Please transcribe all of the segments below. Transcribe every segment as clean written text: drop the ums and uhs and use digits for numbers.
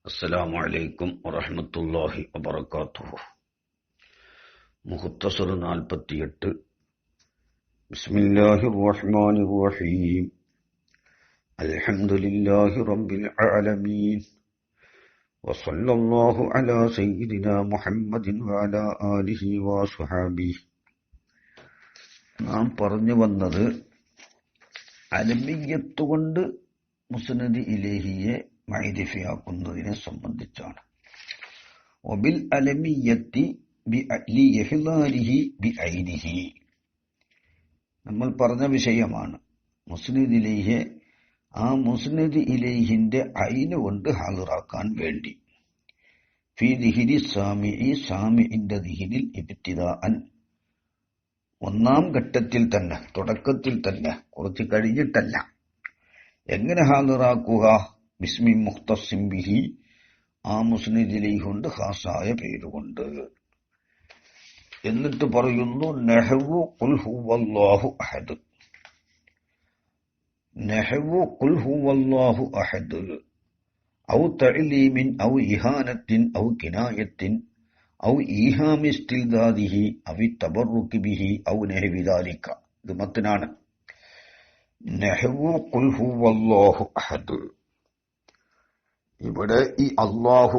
السلام عليكم ورحمة الله وبركاته. مختصر 48. بسم الله الرحمن الرحيم. الحمد لله رب العالمين وصلى الله على سيدنا محمد وعلى آله وصحابه. നാം പറഞ്ഞു വന്നത് അലമിയ്യത്ത് കൊണ്ട് മുസ്നദ് ഇലൈഹിയെ മഅരിഫയാക്കുന്നതിനെ സംബന്ധിച്ചാണ്. വബിൽ അലമിയ്യത്തി ലിഇഹ്ലാലിഹി ബിഐനിഹി, നമ്മൾ പറഞ്ഞ വിഷയമാണ്. മുസ്നദ് ഇലൈഹി ആ മുസ്നദ് ഇലൈഹിന്റെ ഐന് കൊണ്ട് ഹാജറാക്കാൻ വേണ്ടി ഫീ ദിഹ്രി സാമിഇ, സാമിഇന്റെ ദിഹ്നിൽ ഇബ്തിദാഅൻ, ഒന്നാം ഘട്ടത്തിൽ തന്നെ, തുടക്കത്തിൽ തന്നെ, കുറച്ച് കഴിഞ്ഞിട്ടല്ല. എങ്ങനെ ഹാജറാക്കുക? ബിസ്മി മുഖ്തസിം ബിഹി, ആ മുസ്നദ് ഇലൈഹി കൊണ്ട് ഖാസായ പേരുകൊണ്ട്. എന്നിട്ട് പറയുന്നു നഹ്വു ഖുൽ ഹുവല്ലാഹു അഹദ്, നഹ്വു ഖുൽ ഹുവല്ലാഹു അഹദ് ഔ തഅലീമിൻ ഔ ഇഹാനത്തിൻ ഔ കിനായത്തിൻ ഔ ഈഹാമി ഇസ്തിൽദാദിഹി ഔ തബറുകി ബിഹി ഔ നഹ്വി ദാലിക. ഇത് മത്നാണ്. നഹ്വു ഖുൽ ഹുവല്ലാഹു അഹദ്, ഇവിടെ ഈ അല്ലാഹു,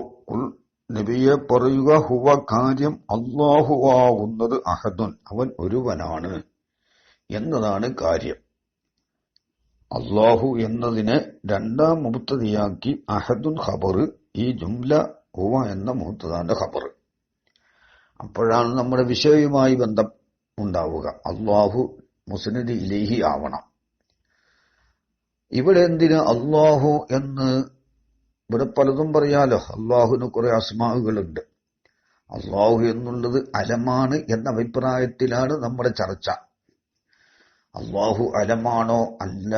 നബിയെ പറയുക, ഹുവ കാര്യം, അല്ലാഹു ആകുന്നത്, അഹദുൻ അവൻ ഒരുവനാണ് എന്നതാണ് കാര്യം. അല്ലാഹു എന്നതിനെ രണ്ടാം മുബ്തദയാക്കി അഹദുൻ ഖബർ, ഈ ജുംല ഹുവ എന്ന മുബ്തദാന്റെ ഖബർ. അപ്പോഴാണ് നമ്മുടെ വിഷയവുമായി ബന്ധം ഉണ്ടാവുക. അല്ലാഹു മുസ്നദ് ഇലൈഹി ആവണം. ഇവിടെ എന്തിന് അല്ലാഹു എന്ന്? ഇവിടെ പലതും പറയാലോ. അള്ളാഹുവിന് കുറെ അസ്മാഉകളുണ്ട്. അള്ളാഹു എന്നുള്ളത് അലമാണ് എന്ന അഭിപ്രായത്തിലാണ് നമ്മുടെ ചർച്ച. അള്ളാഹു അലമാണോ അല്ല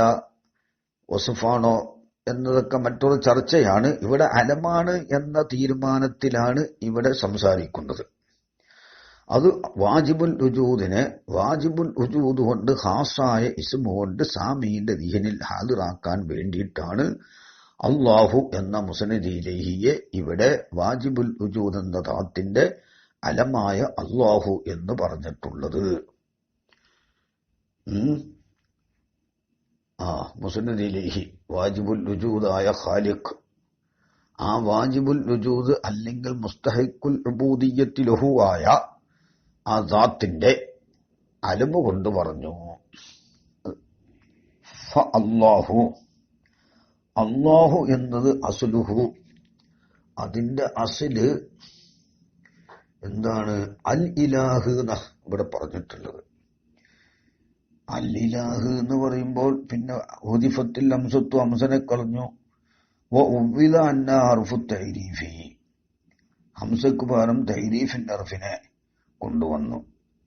വസുഫാണോ എന്നതൊക്കെ മറ്റൊരു ചർച്ചയാണ്. ഇവിടെ അലമാണ് എന്ന തീരുമാനത്തിലാണ് ഇവിടെ സംസാരിക്കുന്നത്. അത് വാജിബുൽ ഉജൂദിനെ വാജിബുൽ ഉജൂദ് കൊണ്ട് ഖാസായ ഇസ്മു കൊണ്ട് സാമീന്റെ ദിഹനിൽ ഹാദിറാക്കാൻ വേണ്ടിയിട്ടാണ് അല്ലാഹു എന്ന മുസ്നദ് ഇലൈഹിയെ ഇവിടെ വാജിബുൽ ഉജൂദ് എന്ന ദാത്തിന്റെ അലമായ അല്ലാഹു എന്ന് പറഞ്ഞിട്ടുള്ളത്. മുസ്നദ് ഇലൈഹി വാജിബുൽ ഉജൂദായ ഖാലിഖ്, ആ വാജിബുൽ ഉജൂദ് അല്ലെങ്കിൽ മുസ്തഹിഖുൽ ഉബൂദിയ്യത്തി ലഹു ആയ ആ ദാത്തിന്റെ അലമ കൊണ്ട് പറഞ്ഞു. അല്ലാഹു, അല്ലാഹു എന്നത് അസ്ലുഹു, അതിന്റെ അസ്ല് എന്താണ്? അൽ ഇലാഹ് എന്നാ ഇവിടെ പറഞ്ഞിട്ടുള്ളത്. അൽ ഇലാഹ് എന്ന് പറയുമ്പോൾ പിന്നെ ഹുദിഫത്തിൽ ഹംസത്തു, ഹംസനെ കളഞ്ഞു. വഉവ്വില അന്ന ഹർഫു തഅരീഫി, ഹംസക്ക് പകരം തഅരീഫിന്റെ ഹർഫിനെ കൊണ്ടുവന്നു.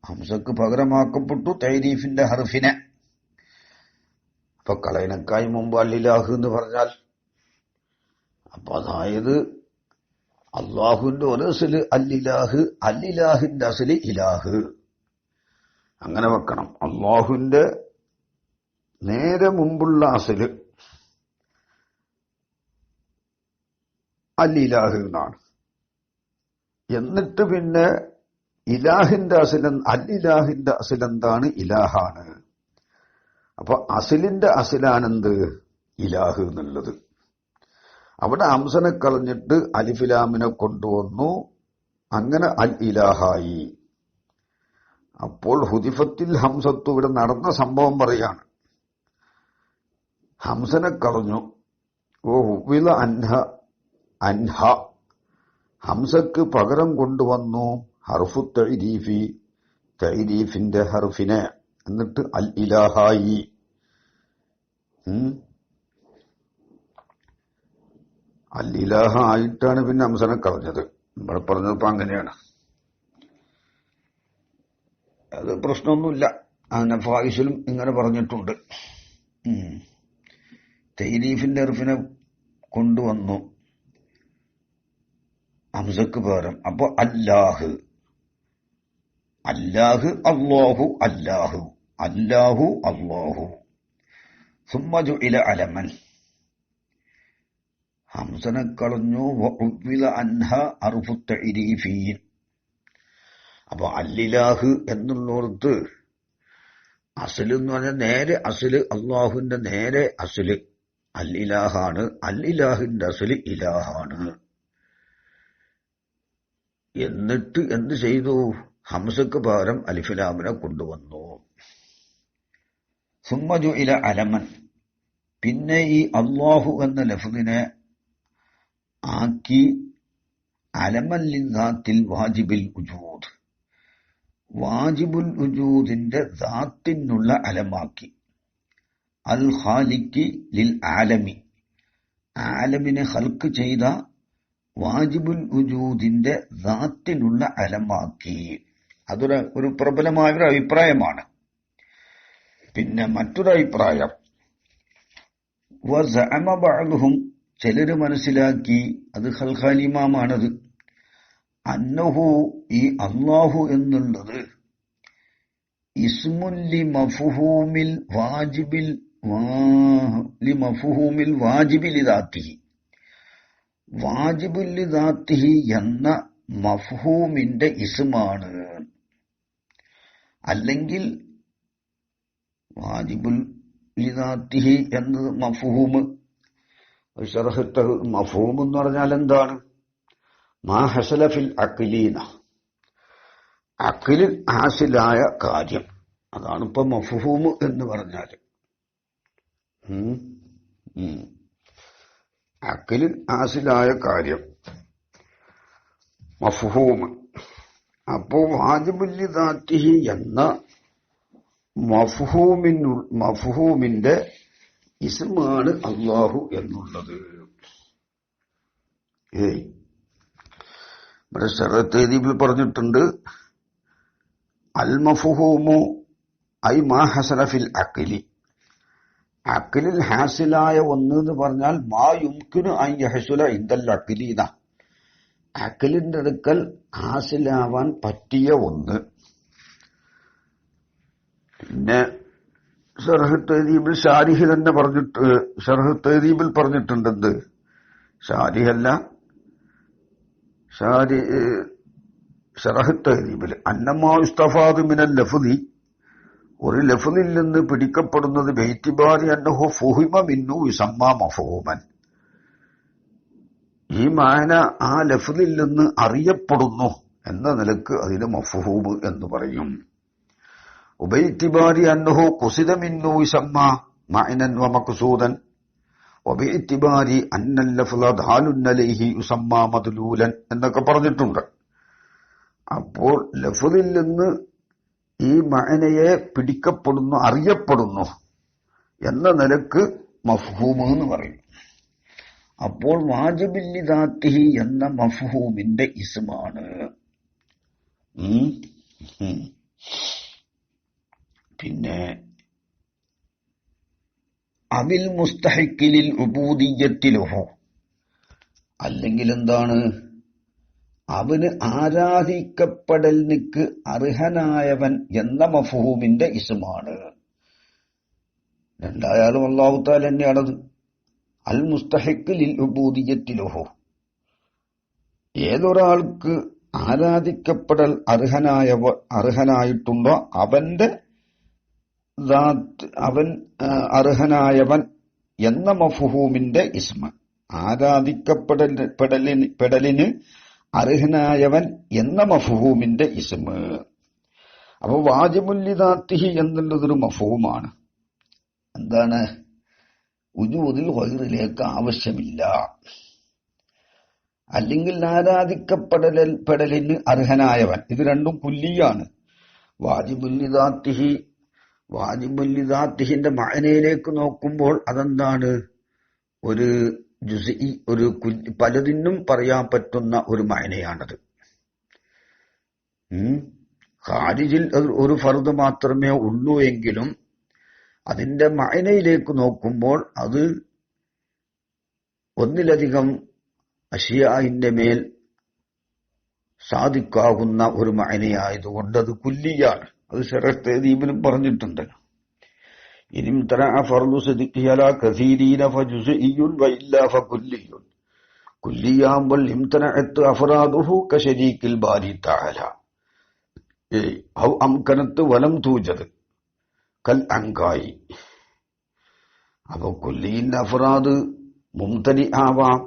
ഹംസക്ക് പകരമാക്കപ്പെട്ടു തഅരീഫിന്റെ ഹർഫിനെ. അപ്പൊ കളയനക്കായി മുമ്പ് അല്ലിലാഹ് എന്ന് പറഞ്ഞാൽ, അപ്പൊ അതായത് അള്ളാഹുവിന്റെ ഒരു അസ്ല് അല്ലിലാഹ്, അല്ലിലാഹിന്റെ അസ്ല് ഇലാഹ്, അങ്ങനെ വെക്കണം. അള്ളാഹുവിന്റെ നേരെ മുമ്പുള്ള അസ്ല് അല്ലിലാഹ് എന്നാണ്. എന്നിട്ട് പിന്നെ ഇലാഹിന്റെ അസ്ല്, അല്ലിലാഹിന്റെ അസ്ല് എന്താണ്? ഇലാഹാണ്. അപ്പൊ അസിലിന്റെ അസിലാണെന്ത്? ഇലാഹ് എന്നുള്ളത്. അവിടെ ഹംസനെ കളഞ്ഞിട്ട് അലിഫിലാമിനെ കൊണ്ടുവന്നു, അങ്ങനെ അൽ ഇലാഹായി. അപ്പോൾ ഹുദിഫത്തിൽ ഹംസത്തു, ഇവിടെ നടന്ന സംഭവം പറയാണ്. ഹംസനെ കളഞ്ഞു. ഓ ഹുവില അൻഹ, അൻഹ ഹംസക്ക് പകരം കൊണ്ടുവന്നു ഹർഫു തഅരീഫി, തഅരീഫിന്റെ ഹർഫിനെ. എന്നിട്ട് അൽ ഇലാഹായി. അൽ ഇലാഹ ആയിട്ടാണ് പിന്നെ ഹംസനെ കളഞ്ഞത്. ഇവിടെ പറഞ്ഞപ്പോ അങ്ങനെയാണ്. അത് പ്രശ്നമൊന്നുമില്ല. അങ്ങനെ ഫായിസിലും ഇങ്ങനെ പറഞ്ഞിട്ടുണ്ട്. തൈരീഫിന്റെ ഹർഫിനെ കൊണ്ടുവന്നു ഹംസക്ക് പകരം. അപ്പൊ അല്ലാഹ്, അല്ലാഹ്, അല്ലാഹു, അല്ലാഹു, അല്ലാഹു, അല്ലാഹു. സുമ്മ ജുഇല അലമൻ, ഹംസനെ കളഞ്ഞു. അൻഹ അർഫുത്തഇരീഫീൻ. അപ്പൊ അല്ലിലാഹ് എന്നുള്ളോടത്ത് അസ്ല് എന്ന് പറഞ്ഞാൽ നേരെ അസ്ല്, അള്ളാഹുവിന്റെ നേരെ അസ്ല് അല്ലിലാഹാണ്. അല്ലിലാഹിന്റെ അസ്ല് ഇലാഹാണ്. എന്നിട്ട് എന്ത് ചെയ്തു? ഹംസക്ക് പകരം അലിഫിലാമിനെ കൊണ്ടുവന്നു. സുമ്മജു ഇല അലമൻ. പിന്നെ ഈ അള്ളാഹു എന്ന ലഫ്ദിനെ ആക്കി അലമൻ ലിദാത്തിൽ വാജിബിൽ ഉജൂദ്, വാജിബുൽ ഉജൂദിന്റെ ദാത്തിനുള്ള അലമാക്കി. അൽ ഖാലിഖി ലിൽ ആലമി, ആലമിനെ ഖൽക്ക് ചെയ്ത വാജിബുൽ ഉജൂദിന്റെ ദാത്തിനുള്ള അലമാക്കി. അതൊരു പ്രബലമായ ഒരു അഭിപ്രായമാണ്. പിന്നെ മറ്റൊരു അഭിപ്രായം, വസഅമ ബഅ്ദുഹും, ചിലര് മനസ്സിലാക്കി, അത് ഖൽഖാലി ഇമാമാണത്, അന്നഹു, ഈ അല്ലാഹു എന്നുള്ളത് ഇസ്മുൻ ലിമഫ്ഹൂമിൽ വാജിബിൽ ലിമഫ്ഹൂമിൽ വാജിബി ലിദാത്തിഹി, വാജിബുൽ ലിദാത്തിഹി എന്ന മഫ്ഹൂമിന്റെ ഇസ്മാണ്. അല്ലെങ്കിൽ വാജിബുൽ ലിദാത്തിഹി എന്നത് മഫ്ഹൂമ്. മഫ്ഹൂം എന്ന് പറഞ്ഞാൽ എന്താണ്? മാ ഹസല ഫിൽ അഖ്ലീന, അഖ്ലിൽ ഹാസിലായ കാര്യം. അതാണ് ഇപ്പൊ മഫ്ഹൂം എന്ന് പറഞ്ഞാൽ. അഖ്ലിൽ ഹാസിലായ കാര്യം മഫ്ഹൂം. അപ്പോ വാജിബുൽ ലിദാത്തിഹി എന്ന മഫ്ഹൂമിന്റെ ഇസ്മാണ് അല്ലാഹു എന്നുള്ളത്. ഇവിടെ ശറഅ് പറഞ്ഞിട്ടുണ്ട്, അൽ മഫ്ഹൂമു ഐ മാ ഹസല ഫിൽ അഖ്ലി, അഖ്ലിൽ ഹാസിലായ ഒന്ന് എന്ന് പറഞ്ഞാൽ മാ യുംകിനു അൻ യഹ്സുല ഇൻദൽ അഖ്ലീന, അഖ്ലിന്റെ അടുക്കൽ ഹാസിലാവാൻ പറ്റിയ ഒന്ന്. പിന്നെ ശർഹ് തഹ്ദീബിൽ ഷാരിഹ് തന്നെ പറഞ്ഞിട്ട്, ശർഹ് തഹ്ദീബിൽ പറഞ്ഞിട്ടുണ്ട്, എന്ത് ഷാരിഹല്ല, ശർഹ് തഹ്ദീബിൽ, അന്നമാ ഇസ്തഫാദു മിനൽ ലഫ്ദി, ഒരു ലഫ്ദിൽ നിന്ന് പിടിക്കപ്പെടുന്നത് ബിഇതിബാരി അന്നഹു ഫുഹിമ മിന്നു യുസമ്മാ മഫ്ഹൂമൻ, ഈ മാന ആ ലഫ്ദിൽ നിന്ന് അറിയപ്പെടുന്നു എന്ന നിലക്ക് അതിന് മഫ്ഹൂം എന്ന് പറയും. ഉബൈതിബാരി അന്നഹു ഖുസിദ മിന്നു യുസമ്മാ മഅനൻ വമഖ്സൂദൻ, വബിഇതിബാരി അന്നൽ ലഫ്ള ദാലുൻ അലൈഹി യുസമ്മാ മദ്ലൂലൻ എന്നൊക്കെ പറഞ്ഞിട്ടുണ്ട്. അപ്പോൾ ലഫ്ദിൽ നിന്ന് ഈ മഅനയെ പിടിക്കപ്പെടുന്നു, അറിയപ്പെടുന്നു എന്ന നിലക്ക് മഫ്ഹൂം എന്ന് പറയും. അപ്പോൾ വാജിബുൽ ലിദാത്തിഹി എന്ന മഫ്ഹൂമിന്റെ ഇസ്മാണ്. പിന്നെ അവിൽ മുസ്തഹിഖിലിൽ ഉബൂദിയ്യത്തി ലഹു, അല്ലെങ്കിൽ എന്താണ്, അവന് ആരാധിക്കപ്പെടലിന് അർഹനായവൻ എന്ന മഫ്ഹൂമിന്റെ ഇസ്മാണ്. രണ്ടായാലും അല്ലാഹു തആല തന്നെയാണത്. അൽ മുസ്തഹിഖ് ലിൽ ഉബൂദിയ്യത്തി ലഹു, ഏതൊരാൾക്ക് ആരാധിക്കപ്പെടൽ അർഹനായിട്ടുണ്ടോ അവന്റെ അവൻ അർഹനായവൻ എന്ന മഫ്ഹൂമിന്റെ ഇസ്മ, ആരാധിക്കപ്പെടലിന് അർഹനായവൻ എന്ന മഫ്ഹൂമിന്റെ ഇസ്മ. അപ്പൊ വാജിബുൽ ലിദാത്തിഹി എന്നുള്ളതൊരു മഫ്ഹൂമാണ്. എന്താണ്? ഉജൂദിൽ ഗൈറിലേക്ക് ആവശ്യമില്ല, അല്ലെങ്കിൽ ആരാധിക്കപ്പെടലിന് അർഹനായവൻ. ഇത് രണ്ടും കുല്ലിയാണ്. വാജിബുൽ ലിദാത്തിഹിന്റെ മഅനയിലേക്ക് നോക്കുമ്പോൾ അതെന്താണ്? ഒരു ജുസ്ഇ, ഒരു പലതിനും പറയാൻ പറ്റുന്ന ഒരു മഅനയാണത്. ഖാരിജിൽ ഒരു ഫർദ് മാത്രമേ ഉള്ളൂ എങ്കിലും അതിന്റെ മഅനയിലേക്ക് നോക്കുമ്പോൾ അത് ഒന്നിലധികം അഷിയാഇന്റെ മേൽ സാധിക്കാവുന്ന ഒരു മഅനയായതുകൊണ്ട് അത് കുല്ലിയാണ്. അത് ശറഹ് തഹ്ദീബിലും പറഞ്ഞിട്ടുണ്ട്. ഇനിം തറഅ ഫർദു സിദ്ഖി അലാ കസീരീന ഫജുസ്ഇയ്യുൻ വഇല്ലാ ഫകുല്ലിയ്യുൻ. കുല്ലിയാകുമ്പോൾ ഇംതനഅത്ത് അഫ്റാദുഹു കശരീക്കിൽ ബാരി തആല ഔ അംകനത്ത് വലം തൂജദ് കൽ അങ്കായി. അപ്പൊ കുല്ലിന്റെ അഫ്റാദ് മുംതനി ആവാം,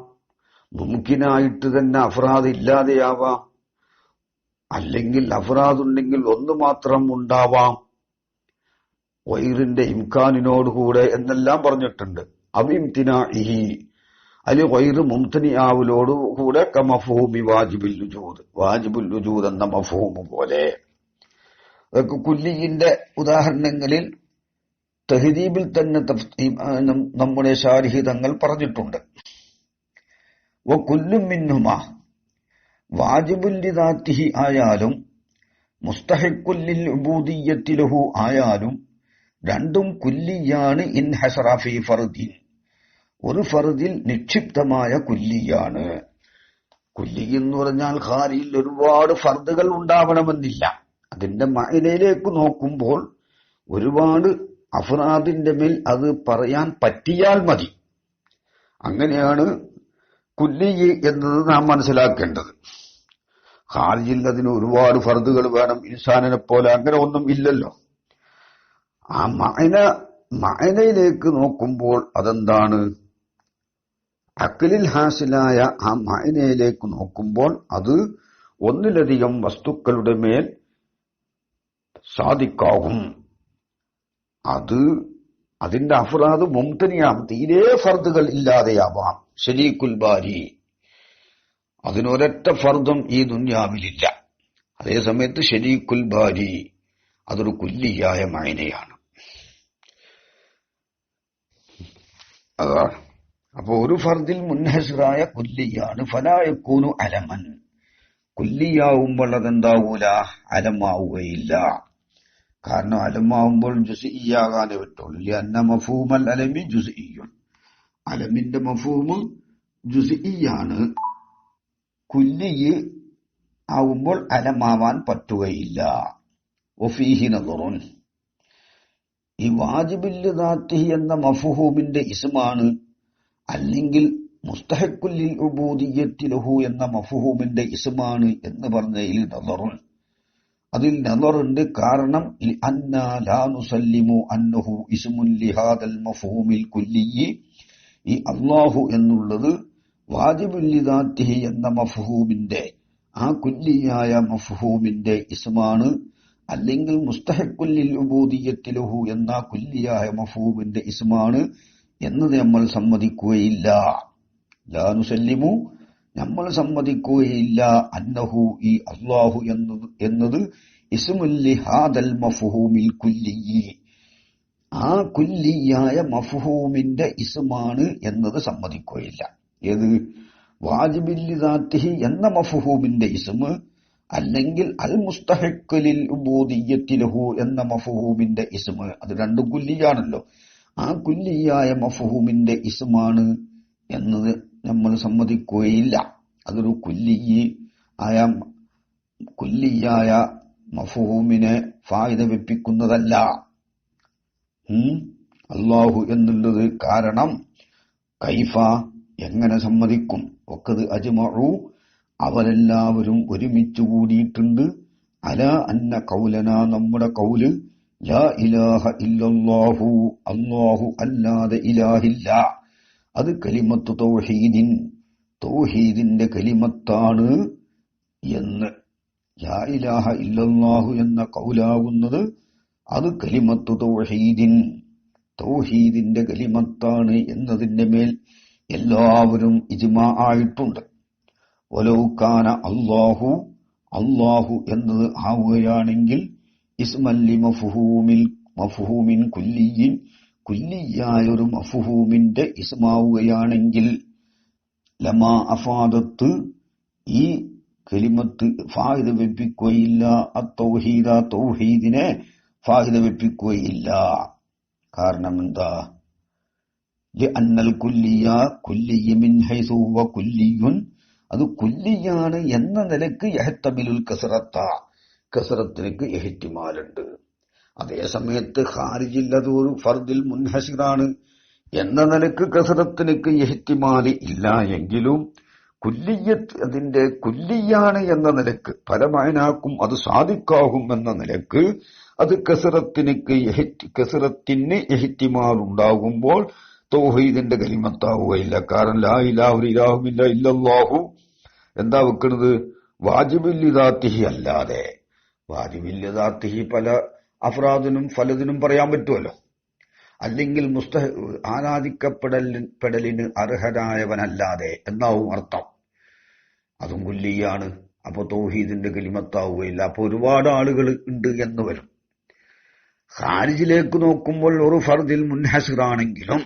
മുംകിനായിട്ട് തന്നെ അഫ്റാദ് ഇല്ലാതെയാവാം, അല്ലെങ്കിൽ അഫ്റാദ് ഉണ്ടെങ്കിൽ ഒന്ന് മാത്രം ഉണ്ടാവാം, വൈറിന്റെ ഇംകാനിനോടുകൂടെ എന്നെല്ലാം പറഞ്ഞിട്ടുണ്ട്. അവിംതിനാഇഹി അലി വൈറ് മുംതനിയാവലോട് കൂടെ കമഫ്ഹൂമി വാജിബുൽ വുജൂദ്, വാജിബുൽ വുജൂദ് എന്ന മഫ്ഹൂമ് പോലെ. അതൊക്കെ കുല്ലിന്റെ ഉദാഹരണങ്ങളിൽ തഹ്ദീബിൽ തന്നെ നമ്മുടെ ശാരിഹി തങ്ങൾ പറഞ്ഞിട്ടുണ്ട്. വകുല്ലും മിൻഹുമാ വാജിബുൽ ലിദാത്തിഹി ആയാലും മുസ്തഹിഖുൽ ലിൽ ഉബൂദിയ്യത്തി ലഹു ആയാലും രണ്ടും കുല്ലിയാണ്. ഇൻ ഹസറ ഫീ ഫർദിൻ, ഒരു ഫർദിൽ നിക്ഷിപ്തമായ കുല്ലിയാണ്. കുല്ലി എന്ന് പറഞ്ഞാൽ ഖാരിയിൽ ഒരുപാട് ഫർദുകൾ ഉണ്ടാവണമെന്നില്ല. അതിന്റെ മഅനയിലേക്ക് നോക്കുമ്പോൾ ഒരുപാട് അഫ്റാദിന്റെ മേൽ അത് പറയാൻ പറ്റിയാൽ മതി. അങ്ങനെയാണ് കുല്ലി എന്നത് നാം മനസ്സിലാക്കേണ്ടത്. ഖാരിജിൽ അതിന് ഒരുപാട് ഫർദുകൾ വേണം, ഇൻസാനിനെ പോലെ അങ്ങനെ ഒന്നും ഇല്ലല്ലോ. ആ മഅനയിലേക്ക് നോക്കുമ്പോൾ അതെന്താണ്? അഖ്ലിൽ ഹാസിലായ ആ മഅനയിലേക്ക് നോക്കുമ്പോൾ അത് ഒന്നിലധികം വസ്തുക്കളുടെ മേൽ സാധിക്കാവും. അതിന്റെ അഫ്റാദ് മുംതനിയാം, തീരെ ഫർദുകൾ ഇല്ലാതെയാവാം. ശരീക്കുൽ ബാരി, അതിനൊരൊറ്റ ഫർദും ഈ ദുനിയാവിലില്ല. അതേസമയത്ത് ശരീക്കുൽ ബാരി അതൊരു കുല്ലിയായ മഅനയാണ്. അതാണ്. അപ്പൊ ഒരു ഫർദിൽ മുൻഹസിറായ കുല്ലിയാണ്. ഫലാ യകൂനു അലമൻ, കുല്ലിയാവുമ്പോൾ അതെന്താവൂല, അലമാവുകയില്ല. കാരണം അലമാവുമ്പോൾ ജുസ്ഇയ്യാകാനേ പറ്റുള്ളൂ. ലിഅന്ന മഫ്ഹൂമൽ അലമി ജുസ്ഇയ്യുൻ, അലമിന്റെ മഫ്ഹൂമ് ജുസ്ഇയ്യാണ്. കുല്ലി ആവുമ്പോൾ അലമാവാൻ പറ്റുകയില്ല. വഫീഹി നദറുൻ, ഈ വാജിബുൽ ലിദാത്തിഹി എന്ന മഫ്ഹൂമിന്റെ ഇസ്മാണ്, അല്ലെങ്കിൽ മുസ്തഹിഖുൽ ലിൽ ഉബൂദിയ്യത്തി ലഹു എന്ന മഫ്ഹൂമിന്റെ ഇസ്മാണ് എന്ന് പറഞ്ഞതിൽ നദറുൻ, അതിൽ നദറുണ്ട്. കാരണം അന്നാ ലാ നുസല്ലിമു അന്നഹു ഇസ്മുൻ ലിഹാദൽ മഫ്ഹൂമിൽ കുല്ലി, ഈ അല്ലാഹു എന്നുള്ളത് വാജിബുൽ ലിദാത്തിഹി എന്ന മഫ്ഹൂമിന്റെ, ആ കുല്ലിയായ മഫ്ഹൂമിന്റെ ഇസ്മാണ്, അല്ലെങ്കിൽ മുസ്തഹിഖുൽ ലിൽ ഉബൂദിയ്യത്തി ലഹു എന്ന കുല്ലിയായ മഫ്ഹൂമിന്റെ ഇസ്മാണ് എന്നത് നമ്മൾ സമ്മതിക്കുകയില്ല. ലാ നുസല്ലിമു, നമ്മൾ സമ്മതിക്കുകയില്ല അന്നഹു, ഈ അല്ലാഹു എന്നത് ഇസ്മുൽ ലിഹാദൽ മഫ്ഹൂമിൽ കുല്ലി, ആ കുല്ലിയായ മഫ്ഹൂമിന്റെ ഇസ്മാണ് എന്നത് സമ്മതിക്കുകയില്ല. ഏത്? വാജിബുൽ ലിദാത്തിഹി എന്ന മഫ്ഹൂമിന്റെ ഇസ്മ്, അല്ലെങ്കിൽ അൽ മുസ്തഹിഖ് ലിൽ ഉബൂദിയ്യത്തി ലഹു എന്ന മഫ്ഹൂമിന്റെ ഇസ്മ്, അത് രണ്ടും കുല്ലിയാണല്ലോ. ആ കുല്ലിയായ മഫ്ഹൂമിന്റെ ഇസ്മാണ് എന്നത് നമ്മൾ സമ്മതിക്കുകയില്ല. അതൊരു കുല്ലിയായ മഫ്ഹൂമിനെ ഫായിദ വെപ്പിക്കുന്നതല്ല അല്ലാഹു എന്നുള്ളത്. കാരണം കൈഫ, എങ്ങനെ സമ്മതിക്കും? വഖദ് അജ്മഉ, അവരെല്ലാവരും ഒരുമിച്ച് കൂടിയിട്ടുണ്ട്. അല അന്ന ഖൗലന, നമ്മുടെ ഖൗല്, ലാ ഇലാഹ ഇല്ലല്ലാഹു, അല്ലാഹു അല്ലാതെ ഇലാഹില്ല, അത് കലിമത്തു തൗഹീദിൻ, തൗഹീദിന്റെ കലിമത്താണ് എന്ന്. ലാ ഇലാഹ ഇല്ലല്ലാഹു എന്ന ഖൗലാകുന്നത് അത് കലിമത്തു തൗഹീദിൻ, തൗഹീദിന്റെ കലിമത്താണ് എന്നതിന്റെ മേൽ എല്ലാവരും ഇജ്മാ ആയിട്ടുണ്ട്. വലൗ കാന അല്ലാഹു, അല്ലാഹു എന്നത് ആവുകയാണെങ്കിൽ ഇസ്മല്ലി മഫ്ഹൂമിൻ കുല്ലിയിൻ, കുല്ലിയായൊരു മഫ്ഹൂമിന്റെ ഇസ്മാവുകയാണെങ്കിൽ, ലമാ അഫാദത്ത്, ഈ കലിമത്ത് ഫായിദ വെപ്പിക്കുകയില്ല, അത്തൗഹീദ, തൗഹീദിനെ ഫായിദ വെപ്പിക്കുകയില്ല. കാരണം എന്താ? ലിഅന്നൽ കുല്ലിയ, കുല്ലിയ മിൻ ഹൈസു ഹുവ കുല്ലിയുൻ, അത് കുല്ലിയാണ് എന്ന നിലക്ക് യഹ്തമിലുൽ കസറത്ത, കസറത്തിനക്ക് ഇഹ്തിമാലുണ്ട്. അതേസമയത്ത് ഖാരിജിൽ അതൊരു ഫർദിൽ മുൻഹസിറാണ് എന്ന നിലക്ക് കസറത്തിനക്ക് ഇഹ്തിമാല് ഇല്ല എങ്കിലും കുല്ലിയത്ത് അതിന്റെ കുല്ലിയാണ് എന്ന നിലക്ക് പല മഅനാക്കും അത് സാദിക്കാകും എന്ന നിലക്ക് അത് കസറത്തിന് ഇഹ്തിമാൽ ഉണ്ടാകുമ്പോൾ തൗഹീദിന്റെ കലിമത്താവുകയില്ല. കാരണം ലാ ഇലാഹ ഇല്ലാഹുമില്ല ഇല്ലല്ലാഹു എന്താ വെക്കുന്നത്? വാജിബില്ലിദാത്തിഹി അല്ലാതെ. വാജിബില്ലിദാത്തിഹി പല അഫ്രാദിനും ഫലദിനും പറയാൻ പറ്റുമല്ലോ. അല്ലെങ്കിൽ ആരാധിക്കപ്പെടലിന് അർഹരായവനല്ലാതെ എന്നാവും അർത്ഥം. അതും കുല്ലിയാണ്. അപ്പൊ തൗഹീദിന്റെ കലിമത്താവുകയില്ല. അപ്പൊ ഒരുപാട് ആളുകൾ ഉണ്ട് എന്ന് വരും. ഖാരിജിലേക്ക് നോക്കുമ്പോൾ ഒരു ഫർദിൽ മുൻഹസിറാണെങ്കിലും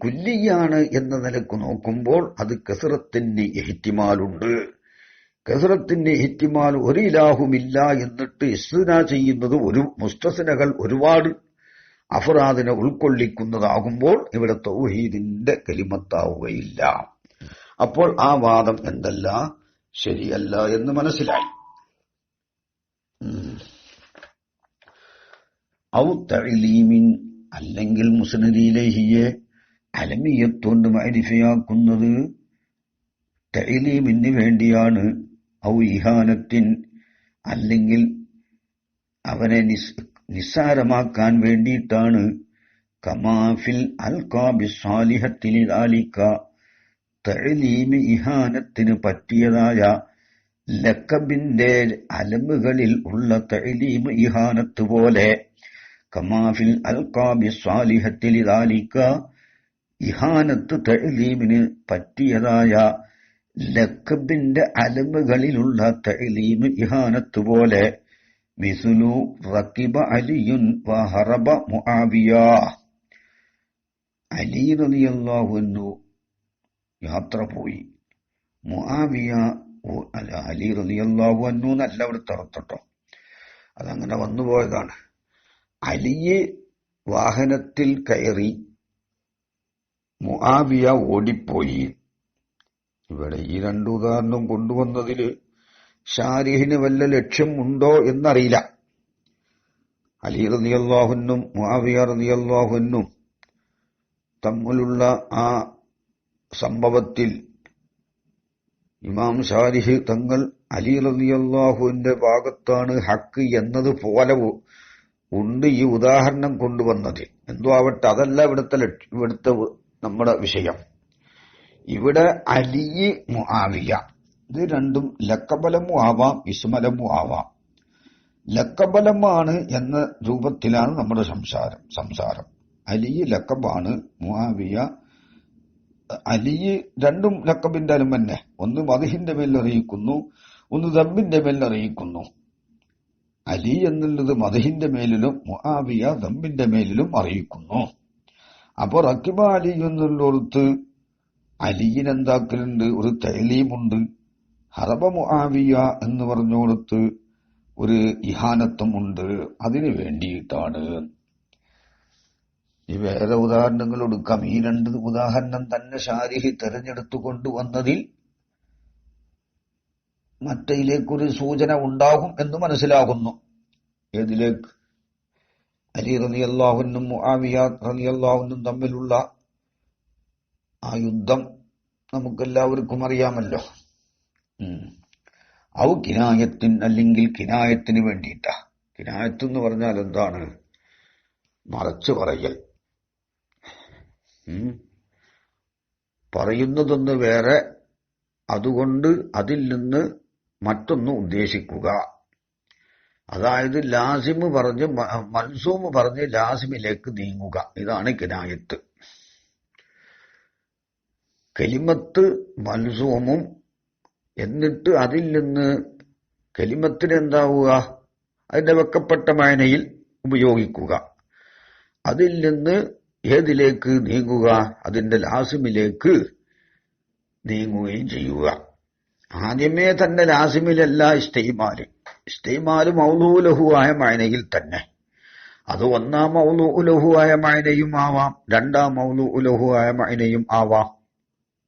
കുല്ലിയാണ് എന്ന നിലക്ക് നോക്കുമ്പോൾ അത് കസറത്തിന് ഇഹ്തിമാലുണ്ട്. കസറത്തിന്റെ ഇഹ്തിമാൽ ഒരു ഇലാഹുമില്ല എന്നിട്ട് ഇസ്തിനാ ചെയ്യുന്നത് ഒരു മുസ്തസ്നകൾ ഒരുപാട് അഫ്റാദിനെ ഉൾക്കൊള്ളിക്കുന്നതാകുമ്പോൾ ഇവിടെ തൗഹീദിന്റെ കലിമത്താവുകയില്ല. അപ്പോൾ ആ വാദം എന്തല്ല, ശരിയല്ല എന്ന് മനസ്സിലായി. ഔ തഅലീമിൻ അല്ലെങ്കിൽ മുസ്നദ് ഇലൈഹിയെ അലമിയത്തുകൊണ്ട് മഅരിഫയാക്കുന്നത് തഅലീമിന് വേണ്ടിയാണ്. ഔ ഇഹാനത്തിൻ അല്ലെങ്കിൽ അവനെ നിസ്സാരമാക്കാൻ വേണ്ടിയിട്ടാണ്. കമാഫിൽ അൽഖാബി സാലിഹത്തി ലിദാലിക തഅലീമ് ഇഹാനത്തിന് പറ്റിയതായ ലഖബിന്റെ അലമുകളിൽ ഉള്ള തഅലീമ് ഇഹാനത്ത് പോലെ. കമാഫിൽ അൽഖാബി സാലിഹത്തി ലിദാലിക ഇഹാനത്ത് തഅലീമിന് പറ്റിയതായ ലഖബിന്റെ അലമുകളിലുള്ള തഅലീമ് ഇഹാനത്ത് പോലെ. മിസ്ലു റകിബ അലിയുൻ വഹറബ മുആവിയ. അലി റളിയല്ലാഹു അൻഹു യാത്ര പോയി. മുആവിയ അലി റളിയല്ലാഹു അൻഹു എന്നല്ല അവിടുത്തെ അർത്ഥട്ടോ, അതങ്ങനെ വന്നുപോയതാണ്. അലിയെ വാഹനത്തിൽ കയറി, മുആവിയ ഓടിപ്പോയി. ഇവിടെ ഈ രണ്ടു ഉദാഹരണം കൊണ്ടുവന്നതില് ഷാരിഹിന് വല്ല ലക്ഷ്യം ഉണ്ടോ എന്നറിയില്ല. അലി റളിയല്ലാഹു അൻഹും മുആവിയ റളിയല്ലാഹു അൻഹും തമ്മിലുള്ള ആ സംഭവത്തിൽ ഇമാം ഷാരിഹ് തങ്ങൾ അലി റളിയല്ലാഹുവിന്റെ ഭാഗത്താണ് ഹക്ക് എന്നത് പോലെ ഉണ്ട് ഈ ഉദാഹരണം കൊണ്ടുവന്നത്. എന്തോ ആവട്ടെ, അതല്ല ഇവിടുത്തെ നമ്മുടെ വിഷയം. ഇവിടെ അലി മുആവിയ ഇത് രണ്ടും ലക്കബലമു ആവാം ഇസ്മലമു ആവാം. ലക്കബലമാണ് എന്ന രൂപത്തിലാണ് നമ്മുടെ സംസാരം. അലി ലക്കബാണ്, മുആവിയ അലി രണ്ടും ലക്കബിന്റെ അലും തന്നെ. ഒന്ന് മദ്ഹിന്റെ മേൽ അറിയിക്കുന്നു, ഒന്ന് ദമ്മിന്റെ മേൽ അറിയിക്കുന്നു. അലി എന്നുള്ളത് മദ്ഹിന്റെ മേലിലും മുആവിയ ദമ്മിന്റെ മേലിലും അറിയിക്കുന്നു. അപ്പൊ റക്കിബ അലി എന്നുള്ളടത്ത് അലിയിനെന്താക്കലുണ്ട്, ഒരു തഅലീമുണ്ട്. ഹറബ മുആവിയ എന്ന് പറഞ്ഞുകൊടുത്ത് ഒരു ഇഹാനത്വം ഉണ്ട്. അതിനു വേണ്ടിയിട്ടാണ്. ഈ വേറെ ഉദാഹരണങ്ങൾ എടുക്കാം. ഈ രണ്ട് ഉദാഹരണം തന്നെ ഷാരിഹി തെരഞ്ഞെടുത്തു കൊണ്ടുവന്നതിൽ മറ്റയിലേക്കൊരു സൂചന ഉണ്ടാകും എന്ന് മനസ്സിലാകുന്നു. ഏതിലേക്ക്? അലി റളിയല്ലാഹു അൻഹും മുആവിയ റളിയല്ലാഹു അൻഹും തമ്മിലുള്ള ആ യുദ്ധം നമുക്കെല്ലാവർക്കും അറിയാമല്ലോ. ഔ കിനായത്തിൻ അല്ലെങ്കിൽ കിനായത്തിന് വേണ്ടിയിട്ടാ. കിനായത്ത് എന്ന് പറഞ്ഞാൽ എന്താണ്? മറച്ചു പറയൽ. പറയുന്നതൊന്ന് വേറെ, അതുകൊണ്ട് അതിൽ നിന്ന് മറ്റൊന്ന് ഉദ്ദേശിക്കുക. അതായത് ലാസിമ് പറഞ്ഞ് മൻസൂമ് പറഞ്ഞ് ലാസിമിലേക്ക് നീങ്ങുക. ഇതാണ് കിനായത്ത്. കലിമത്ത് മൻസൂമും എന്നിട്ട് അതിൽ നിന്ന് കലിമത്തിന് എന്താവുക, അതിന്റെ വെക്കപ്പെട്ട മാനയിൽ ഉപയോഗിക്കുക. അതിൽ നിന്ന് ഏതിലേക്ക് നീങ്ങുക? അതിന്റെ ലാസിമിലേക്ക് നീങ്ങുകയും ചെയ്യുക. ആദ്യമേ തന്നെ ലാസിമിലല്ല ഇസ്തിമാല്. ഇസ്തിമാല് മൗലൂലഹുവായ മാനയിൽ തന്നെ. അത് ഒന്നാം മൗലൂലഹുവായ മാനയും ആവാം, രണ്ടാം മൗലൂലഹുവായ മാനയും ആവാം.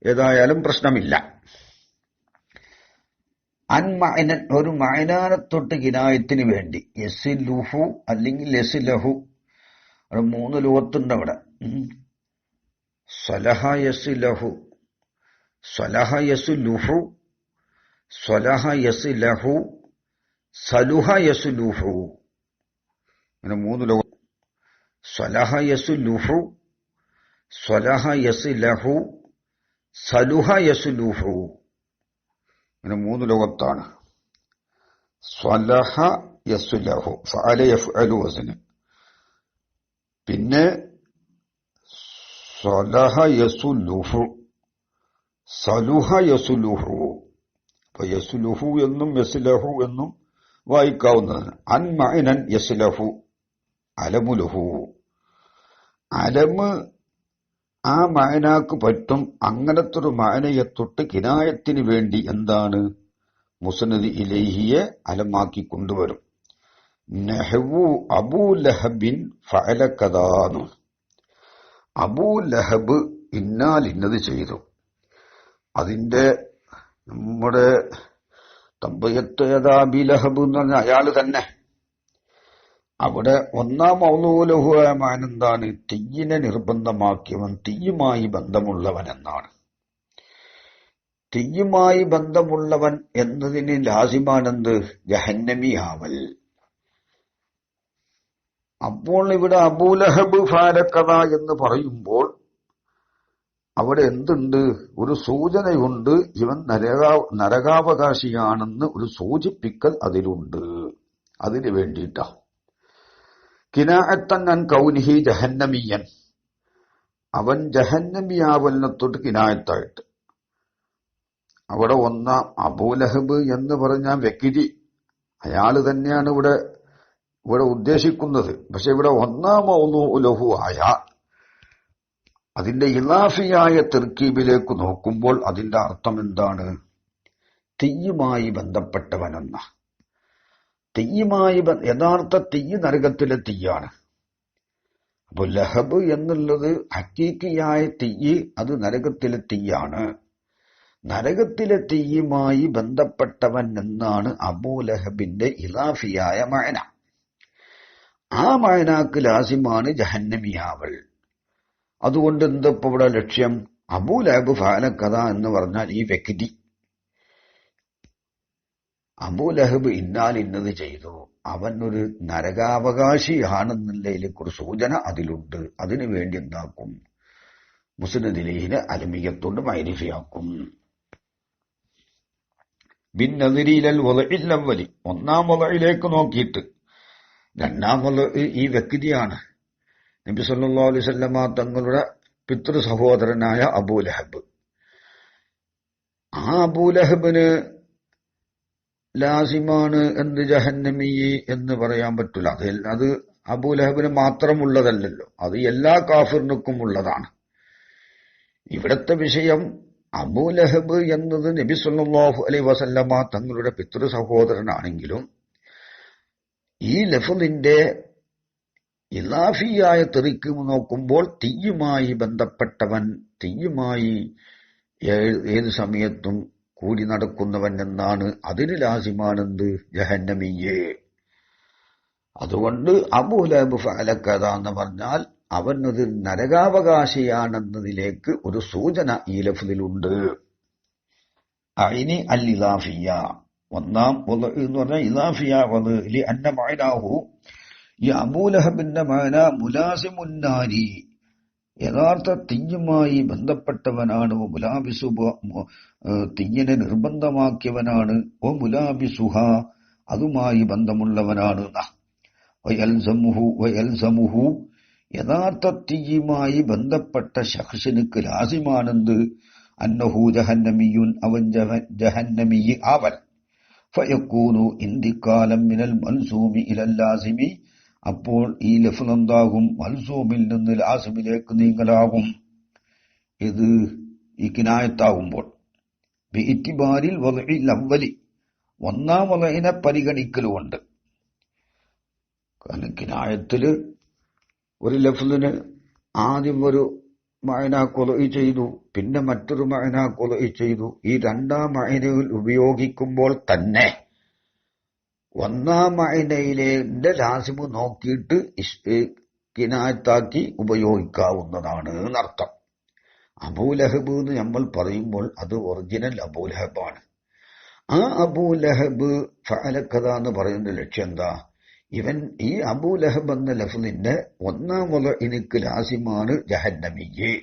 ഏതായാലും പ്രശ്നമില്ല. അൻമഅനൻ ഒരു മഅനാനത്തൊട്ട് കിനായത്തിന് വേണ്ടി. യസിലുഹു അല്ലെങ്കിൽ യസിലഹു, അവിടെ 3 ലുഗത്തുണ്ട്. അവിടെ സലഹ യസിലഹു, സ്വലഹ യസ്ലുഹു, സ്വലഹ യസ്ലഹു, സലുഹ യസ്ലുഹു. ഇങ്ങനെ 3 ലോകം. സ്വലഹ യസ്ലുഹു, സ്വലഹ യസ്ലഹു, സലുഹ യസ്ലുഹു. ഇങ്ങനെ 3 ലോകത്താണ്. സ്വലഹ യസ്ലഹു ഫഅല യഫ്അലു വസ്ന. പിന്നെ സ്വലഹ യസ്ലുഹു, സലുഹ യസ്ലുഹു. അപ്പൊ യസ്ലുഹു എന്നും യസ്ലഹു എന്നും വായിക്കാവുന്നതാണ്. അൻ മഅനൻ യസ്ലഹു അലമുലഹു. അലമ് ആ മഅനാക്ക് പറ്റും. അങ്ങനത്തെ ഒരു മഅനയെ തൊട്ട് കിനായത്തിന് വേണ്ടി എന്താണ് മുസ്നദ് ഇലൈഹിയെ അലമാക്കി കൊണ്ടുവരും. നഹ്വു അബൂ ലഹബിൻ ഫഅല കദാന്നു. അബൂ ലഹബ് ഇന്നാൽ ഇന്നത് ചെയ്തു. അതിന്റെ നമ്മുടെ തബ്ബയത്ത് യദാ അബീ ലഹബ് എന്ന് പറഞ്ഞ അയാള് തന്നെ. അവിടെ ഒന്നാം മൗലൂലഹുവായ മാനെന്താണ്? തീയിനെ നിർബന്ധമാക്കിയവൻ, തീയുമായി ബന്ധമുള്ളവൻ എന്നാണ്. തീയുമായി ബന്ധമുള്ളവൻ എന്നതിന് ലാസിമാനെന്ത്? ജഹന്നമിയാവൽ. അപ്പോൾ ഇവിടെ അബൂലഹബ് ഫാലക്കഥ എന്ന് പറയുമ്പോൾ അവിടെ എന്തുണ്ട്? ഒരു സൂചനയുണ്ട്. ഇവൻ നരകാവകാശിയാണെന്ന് ഒരു സൂചിപ്പിക്കൽ അതിലുണ്ട്. അതിനു വേണ്ടിയിട്ടാ കിനാഅത്തൻ അൻ കൗനിഹി ജഹന്നമിയൻ. അവൻ ജഹന്നമിയാവലിനെ തൊട്ട് കിനായത്തായിട്ട്. അവിടെ ഒന്നാം അബൂലഹബ് എന്ന് പറഞ്ഞ വ്യക്തി അയാള് തന്നെയാണ് ഇവിടെ ഉദ്ദേശിക്കുന്നത്. പക്ഷെ ഇവിടെ ഒന്നാം മൗലൂലഹു ആയ അതിന്റെ ഇലാഫിയായ തർക്കീബിലേക്ക് നോക്കുമ്പോൾ അതിന്റെ അർത്ഥം എന്താണ്? തീയുമായി ബന്ധപ്പെട്ടവനെന്ന. തീയുമായി യഥാർത്ഥ തീ നരകത്തിലെ തീയാണ്. അപ്പൊ ലഹബ് എന്നുള്ളത് ഹക്കീക്കിയായ തീ, അത് നരകത്തിലെ തീയാണ്. നരകത്തിലെ തീയുമായി ബന്ധപ്പെട്ടവൻ എന്നാണ് അബൂലഹബിന്റെ ഇലാഫിയായ മഅന. ആ മഅനാക്ക് ലാസിമാണ് ജഹന്നമിയാവൽ. അതുകൊണ്ട് എന്തപ്പോ ഇവിടെ ലക്ഷ്യം? അബൂലഹബ് ഫഅലക്കഥ എന്ന് പറഞ്ഞാൽ ഈ വ്യക്തി അബൂലഹബ് ഇന്നാൽ ഇന്നത് ചെയ്തു, അവൻ ഒരു നരകാവകാശിയാണെന്നുള്ളതിലേക്കൊരു സൂചന അതിലുണ്ട്. അതിനു വേണ്ടി എന്താക്കും? മുസ്നദ് ഇലൈഹിനെ അലമിയത്തോണ്ട് മഅരിഫയാക്കും. ബിന്നദിരിലൽ വദഇൽ അവ്വലി, ഒന്നാം വദഇലേക്ക് നോക്കിയിട്ട്. രണ്ടാം വദഇ ഈ വ്യക്തിയാണ്. നബി സല്ലല്ലാഹു അലൈഹി വസല്ലമ തങ്ങളുടെ പിതൃ സഹോദരനായ അബൂലഹബ്. ആ അബൂലഹബിന് ലാസിമാണ് എന്ത്? ജഹന്നമി എന്ന് പറയാൻ പറ്റില്ല. അത് അബൂലഹബിന് മാത്രമുള്ളതല്ലല്ലോ, അത് എല്ലാ കാഫിറിനും ഉള്ളതാണ്. ഇവിടത്തെ വിഷയം അബൂലഹബ് എന്നത് നബി സല്ലല്ലാഹു അലൈഹി വസല്ലമ തങ്ങളുടെ പിതൃ സഹോദരനാണെങ്കിലും ഈ ലഫ്ളിന്റെ ഇലാഫിയായ തെറിക്ക് നോക്കുമ്പോൾ തീയുമായി ബന്ധപ്പെട്ടവൻ, തീയുമായി ഏത് സമയത്തും കൂടി നടക്കുന്നവൻ എന്നാണ്. അതിന് ലാസിമാണെന്ത്? ജഹന്നമിയെ. അതുകൊണ്ട് അബൂലഹബ് ഫഅലക്കഥ എന്ന് പറഞ്ഞാൽ അവൻ ഒരു നരകാവകാശിയാണെന്നതിലേക്ക് ഒരു സൂചന ഈ ലഫ്ളിലുണ്ട്. അയിനി അൽ ഇലാഫിയ, ഒന്നാം എന്ന് പറഞ്ഞാൽ ഇലാഫിയ ലി അന്ന മഅനാഹു, ഈ അബൂലഹബിന്റെ മഅന മുലാസിമുന്നാരി, യഥാർത്ഥ തീയുമായി ബന്ധപ്പെട്ടവനാണ്. മുലാബിസു, തീയിനെ നിർബന്ധമാക്കിയവനാണ്. ഓ മുലാബിസുഹ, അതുമായി ബന്ധമുള്ളവനാണ്. വയൽസമുഹു, യഥാർത്ഥ തീയുമായി ബന്ധപ്പെട്ട ശഖ്സിനുക്ക് ലാസിമാണെന്ത്? അന്നഹു ജഹന്നമിയുൻ, അവൻ ജഹന്നമി ആവൽ. ഫയക്കൂനു ഇന്തിക്കാലം മിനൽ മൽസൂമി ഇലൽ ലാസിമി, അപ്പോൾ ഈ ലഫ്ള് എന്താകും? മൽസൂമിൽ നിന്ന് ലാസിമിലേക്ക് നീങ്ങലാകും. ഇത് ഈ കിനായത്താകുമ്പോൾ ബിഇത്തിബാരിൽ വദഇൽ അവ്വലി, ഒന്നാം വദഇനെ പരിഗണിക്കലുകൊണ്ട്. കാരണം കിനായത്തില് ഒരു ലഫ്ളിന് ആദ്യം ഒരു മഅന ഖുലഇ ചെയ്തു, പിന്നെ മറ്റൊരു മഅന ഖുലഇ ചെയ്തു. ഈ രണ്ടാം മഅനയിൽ ഉപയോഗിക്കുമ്പോൾ തന്നെ ഒന്നാം മഅനയിലെ ലാസിമ് നോക്കിയിട്ട് കിനായത്താക്കി ഉപയോഗിക്കാവുന്നതാണ് എന്നർത്ഥം. അബൂലഹബ് എന്ന് നമ്മൾ പറയുമ്പോൾ അത് ഒറിജിനൽ അബൂലഹബാണ്. ആ അബൂലഹബ് ഫഅലക്കഥ എന്ന് പറയുന്ന ലക്ഷ്യം എന്താ? ഇവൻ ഈ അബൂലഹബ് എന്ന ലഫ്ലിന്റെ ഒന്നാം എനിക്ക് ലാസിമാണ് ജഹന്നമിയെ.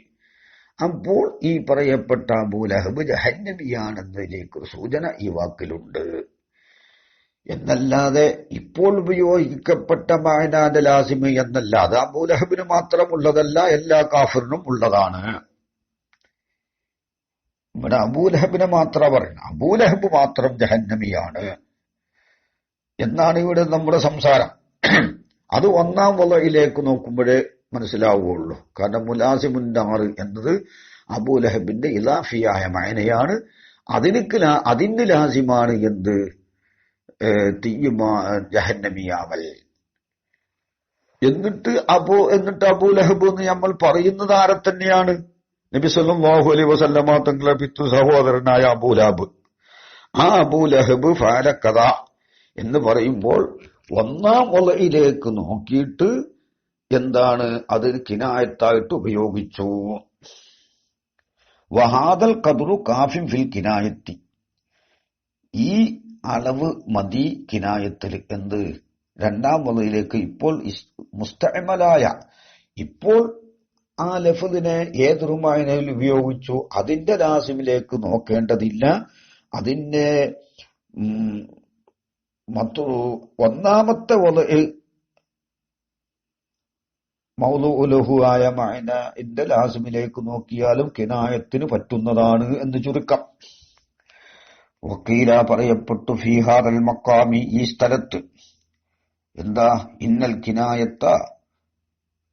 അപ്പോൾ ഈ പറയപ്പെട്ട അബൂലഹബ് ജഹന്നമിയാണെന്നതിലേക്കൊരു സൂചന ഈ വാക്കിലുണ്ട് എന്നല്ലാതെ ഇപ്പോൾ ഉപയോഗിക്കപ്പെട്ട മഅനാന്റെ ലാസിമ് എന്നല്ലാതെ അബൂലഹബിന് മാത്രമുള്ളതല്ല, എല്ലാ കാഫിറിനും ഉള്ളതാണ്. ഇവിടെ അബൂലഹബിനെ മാത്രം പറയുന്നത്, അബൂലഹബ് മാത്രം ജഹന്നമിയാണ് എന്നാണ് ഇവിടെ നമ്മുടെ സംസാരം. അത് ഒന്നാം വലയിലേക്ക് നോക്കുമ്പോഴേ മനസ്സിലാവുകയുള്ളൂ. കാരണം മുലാസിമുന്നാറ് എന്നത് അബൂലഹബിന്റെ ഇലാഫിയായ മഅനയാണ്. അതിന് ലാസിമാണ് എന്ത്? ജഹന്നമിയാവൽ. എന്നിട്ട് അബൂലഹബ് എന്ന് നമ്മൾ പറയുന്നത് ആരെ തന്നെയാണ്? നബി സല്ലല്ലാഹു അലൈഹി വസല്ലമ തങ്ങളുടെ പിതൃ സഹോദരനായ അബൂലഹബ്. ആ അബൂലഹബ് ഫഅലക്കഥ എന്ന് പറയുമ്പോൾ ഒന്നാം വലയിലേക്ക് നോക്കിയിട്ട് എന്താണ് അത് കിനായത്തായിട്ട് ഉപയോഗിച്ചു. വഹാദൽ ഖദ്റു കാഫിൻ ഫിൽ കിനായത്തി, ഈ അളവ് മതി കിനായത്തിൽ. എന്ത്? രണ്ടാം വലയിലേക്ക് ഇപ്പോൾ മുസ്തഅമലായ, ഇപ്പോൾ ആ ലഫ്ദിനെ ഏതൊരു മഅനയിൽ ഉപയോഗിച്ചു അതിന്റെ ലാസിമിലേക്ക് നോക്കേണ്ടതില്ല. അതിന്റെ ഒന്നാമത്തെ മൗലൂഉലഹു ആയ മഅനന്റെ ലാസിമിലേക്ക് നോക്കിയാലും കിനായത്തിന് പറ്റുന്നതാണ് എന്ന് ചുരുക്കം. വക്കീല പറയപ്പെട്ടു ഫീ ഹാദൽ മഖാമി, ഈ സ്ഥലത്ത് എന്താ? ഇന്നൽ കിനായത്ത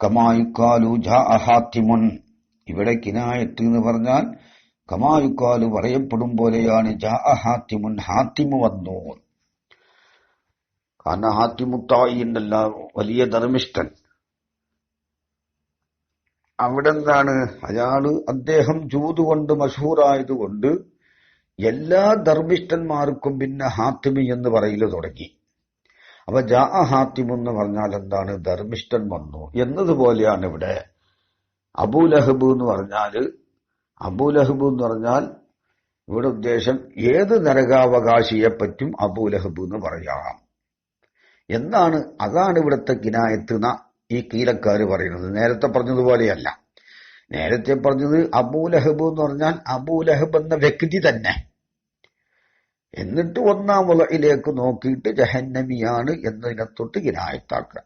കമായുക്കാലു ജാഅ ഹാത്തിമുൻ. ഇവിടെ കിനായത്ത് എന്ന് പറഞ്ഞാൽ കമായുക്കാലു പറയപ്പെടും പോലെയാണ്. ജാഅ ഹാത്തിമുൻ, ഹാത്തിമു വന്നു. കാരണം ഹാത്തിമുത്തായി ഉണ്ടല്ല, വലിയ ധർമ്മിഷ്ഠൻ. അവിടെ എന്താണ്? അദ്ദേഹം ജൂദ് കൊണ്ട് മഷഹൂറായതുകൊണ്ട് എല്ലാ ധർമ്മിഷ്ഠന്മാർക്കും പിന്നെ ഹാത്തിമി എന്ന് പറയല് തുടങ്ങി. അപ്പൊ ജാഅ ഹാത്തിം എന്ന് പറഞ്ഞാൽ എന്താണ്? ധർമ്മിഷ്ഠൻ വന്നു എന്നതുപോലെയാണ് ഇവിടെ അബൂലഹബ് എന്ന് പറഞ്ഞാൽ ഇവിടെ ഉദ്ദേശം ഏത് നരകാവകാശിയെ പറ്റും അബൂലഹബ് എന്ന് പറയാം എന്നാണ്. അതാണ് ഇവിടുത്തെ കിനായത്ത് ഈ കീലക്കാര് പറയുന്നത്. നേരത്തെ പറഞ്ഞതുപോലെയല്ല. നേരത്തെ പറഞ്ഞത് അബൂലഹബ് എന്ന് പറഞ്ഞാൽ അബൂലഹബ് എന്ന വ്യക്തി തന്നെ. എന്നിട്ട് ഒന്നാം വലയിലേക്ക് നോക്കിയിട്ട് ജഹന്നമിയാണ് എന്നതിനെ തൊട്ട് കിനായത്താക്കുക.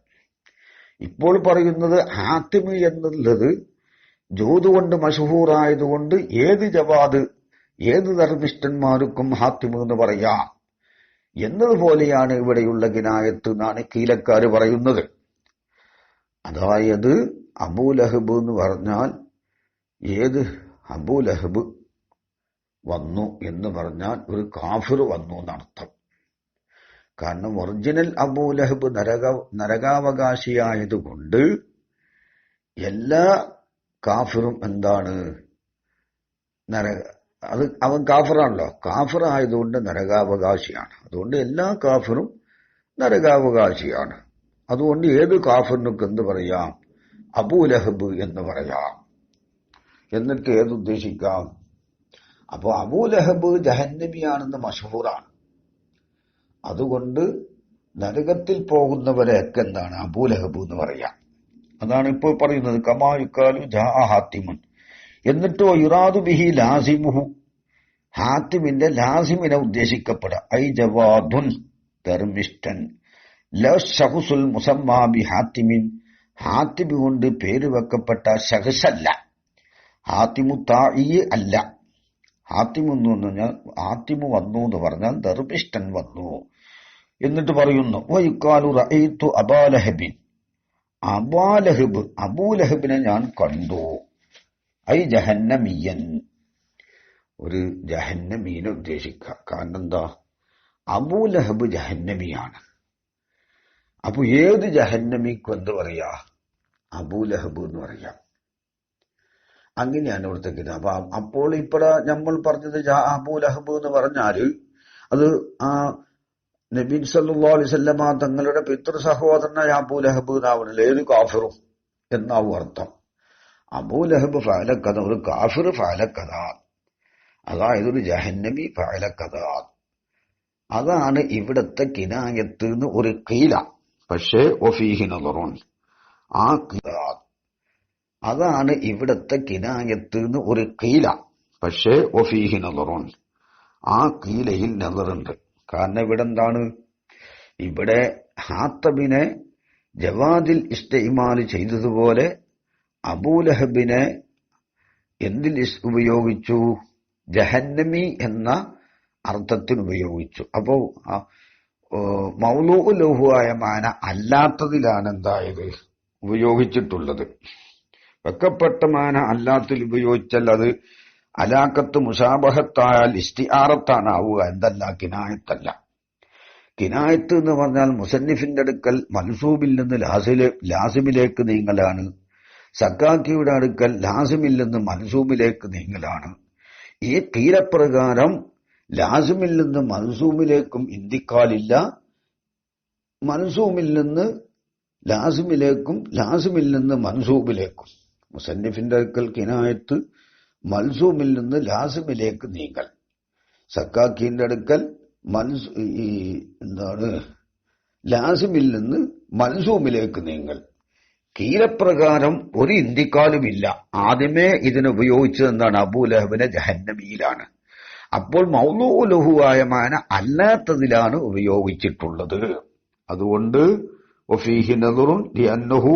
ഇപ്പോൾ പറയുന്നത് ഹാത്തിമ് എന്നുള്ളത് ജൂദ് കൊണ്ട് മഷഹൂറായതുകൊണ്ട് ഏത് ധർമ്മിഷ്ഠന്മാർക്കും ഹാത്തിമ് എന്ന് പറയാം എന്നതുപോലെയാണ് ഇവിടെയുള്ള കിനായത്ത് എന്നാണ് കീലക്കാര് പറയുന്നത്. അതായത് അബൂലഹബ് എന്ന് പറഞ്ഞാൽ ഏത് അബൂലഹബ് വന്നു എന്ന് പറഞ്ഞാൽ ഒരു കാഫിർ വന്നു എന്നർത്ഥം. കാരണം ഒറിജിനൽ അബൂലഹബ് നരകാവകാശിയായതുകൊണ്ട് എല്ലാ കാഫിറും എന്താണ്? അവൻ കാഫിറാണല്ലോ. കാഫിർ ആയതുകൊണ്ട് നരകാവകാശിയാണ്. അതുകൊണ്ട് എല്ലാ കാഫിറും നരകാവകാശിയാണ്. അതുകൊണ്ട് ഏത് കാഫിറിനൊക്കെ എന്ത് പറയാം? അബൂലഹബ് എന്ന് പറയാം. എന്നിട്ട് ഏതുദ്ദേശിക്കാം? അപ്പോ അബൂലഹബ് ജഹന്നമിയാണെന്ന് മഷഹൂറാണ്. അതുകൊണ്ട് നരകത്തിൽ പോകുന്നവരെയൊക്കെ എന്താണ്? അബൂലഹബ് എന്ന് പറയാം. അതാണ് ഇപ്പോൾ പറയുന്നത്. കമായുക്കാലു ജാഅ ഹാത്തിമുൻ. എന്നിട്ടോ യുറാദു ബിഹി ലാസിമുഹു, ഹാത്തിമിന്റെ ലാസിമിനെ ഉദ്ദേശിക്കപ്പെടുക. ഐ ജവാദുൻ, ധർമ്മിഷ്ഠൻ. ലശഖുസുൽ മുസമ്മാ ബി ഹാത്തിമിൻ, ഹാത്തിമി കൊണ്ട് പേര് വെക്കപ്പെട്ട ശഖ്സല്ല. ഹാത്തിമു താഇ അല്ല. ഹാത്തിമു എന്ന് പറഞ്ഞാൽ ഹാത്തിമു വന്നു എന്ന് പറഞ്ഞാൽ ധർമ്മിഷ്ഠൻ വന്നു. എന്നിട്ട് പറയുന്നു വയുക്കാലു റഅയ്തു അബൂലഹബിൻ, അബൂലഹബിനെ ഞാൻ കണ്ടു. ഐ ജഹന്നമിയൻ, ഒരു ജഹന്നമീനെ ഉദ്ദേശിക്കുക. കാരണം എന്താ? അബൂലഹബ് ജഹന്നമിയാണ്. അപ്പൊ ഏത് ജഹന്നമിക്കും എന്ത് പറയാ? അബൂലഹബ് എന്ന് പറയാം. അങ്ങനെയാണ് ഇവിടുത്തെ കിതാബ്. അപ്പോൾ ഇപ്പോൾ നമ്മൾ പറഞ്ഞത് അബൂലഹബ് എന്ന് പറഞ്ഞാല് അത് ആ നബി സല്ലല്ലാഹു അലൈഹി വസല്ലമ തങ്ങളുടെ പിതൃ സഹോദരനായ അബൂലഹബ് എന്നാവണല്ലോ. ഏത് കാഫിറും എന്നാവും അർത്ഥം. അബൂലഹബ് ഫഅലക്കഥ, ഒരു കാഫിർ ഫഅലക്കഥ, അതായത് ഒരു ജഹന്നമി ഫഅലക്കഥ. അതാണ് ഇവിടത്തെ കിനായത്ത് എന്ന് ഒരു ഖീല. പക്ഷേ വഫീഹി നദറുൻ, ആ അതാണ് ഇവിടത്തെ കിനായത്ത് എന്ന് ഒരു ഖീല. പക്ഷേ വഫീഹി നദറുൻ, ആ ഖീലയിൽ നദറുണ്ട്. കാരണം ഇവിടെ എന്താണ്, ഇവിടെ ഹാത്തബിനെ ജവാദിൽ ഇസ്തിമാൽ ചെയ്തതുപോലെ അബൂലഹബിനെ എന്തിൽ ഉപയോഗിച്ചു? ജഹന്നമി എന്ന അർത്ഥത്തിന് ഉപയോഗിച്ചു. അപ്പോ മൗലൂഉ ലഹുവായ മാന അല്ലാത്തതിലാണ് എന്തായത് ഉപയോഗിച്ചിട്ടുള്ളത്. വെക്കപ്പെട്ട മാന അല്ലാത്തതിൽ ഉപയോഗിച്ചാൽ അത് അലാക്കത്ത് മുസാബഹത്തായാൽ ഇസ്തിആറത്താണ് ആവുക, എന്തല്ല കിനായത്തല്ല. കിനായത്ത് എന്ന് പറഞ്ഞാൽ മുസന്നിഫിന്റെ അടുക്കൽ മൻസൂബിൽ നിന്ന് ലാസിമിലേക്ക് നീങ്ങലാണ്, സക്കാക്കിയുടെ അടുക്കൽ ലാസിമിൽ നിന്ന് മൻസൂബിലേക്ക് നീങ്ങലാണ്. ഈ തീരപ്രകാരം ലാസിമിൽ നിന്ന് മൻസൂമിലേക്കും ഇന്തിക്കാലില്ല, മൻസൂമിൽ നിന്ന് ലാസിമിലേക്കും ലാസിമിൽ നിന്ന് മൻസൂബിലേക്കും. മുസന്നിഫിന്റെ അടുക്കൽ കിനായത്ത് മൻസൂമിൽ നിന്ന് ലാസിമിലേക്ക് നീങ്ങൽ, സക്കാക്കിന്റെ അടുക്കൽ ലാസിമിൽ നിന്ന് മൻസൂമിലേക്ക് നീങ്ങൽ. കീലപ്രകാരം ഒരു ഇന്തിക്കാലുമില്ല. ആദ്യമേ ഇതിനെ ഉപയോഗിച്ചത് എന്താണ്? അബൂലഹബിനെ ജഹന്നമിയിലാണ്. അപ്പോൾ മൗലൂഉ ലഹുവായ മാന അല്ലാത്തതിലാണ് ഉപയോഗിച്ചിട്ടുള്ളത്. അതുകൊണ്ട് വഫീഹി നദറുൻ ലിഅന്നഹു,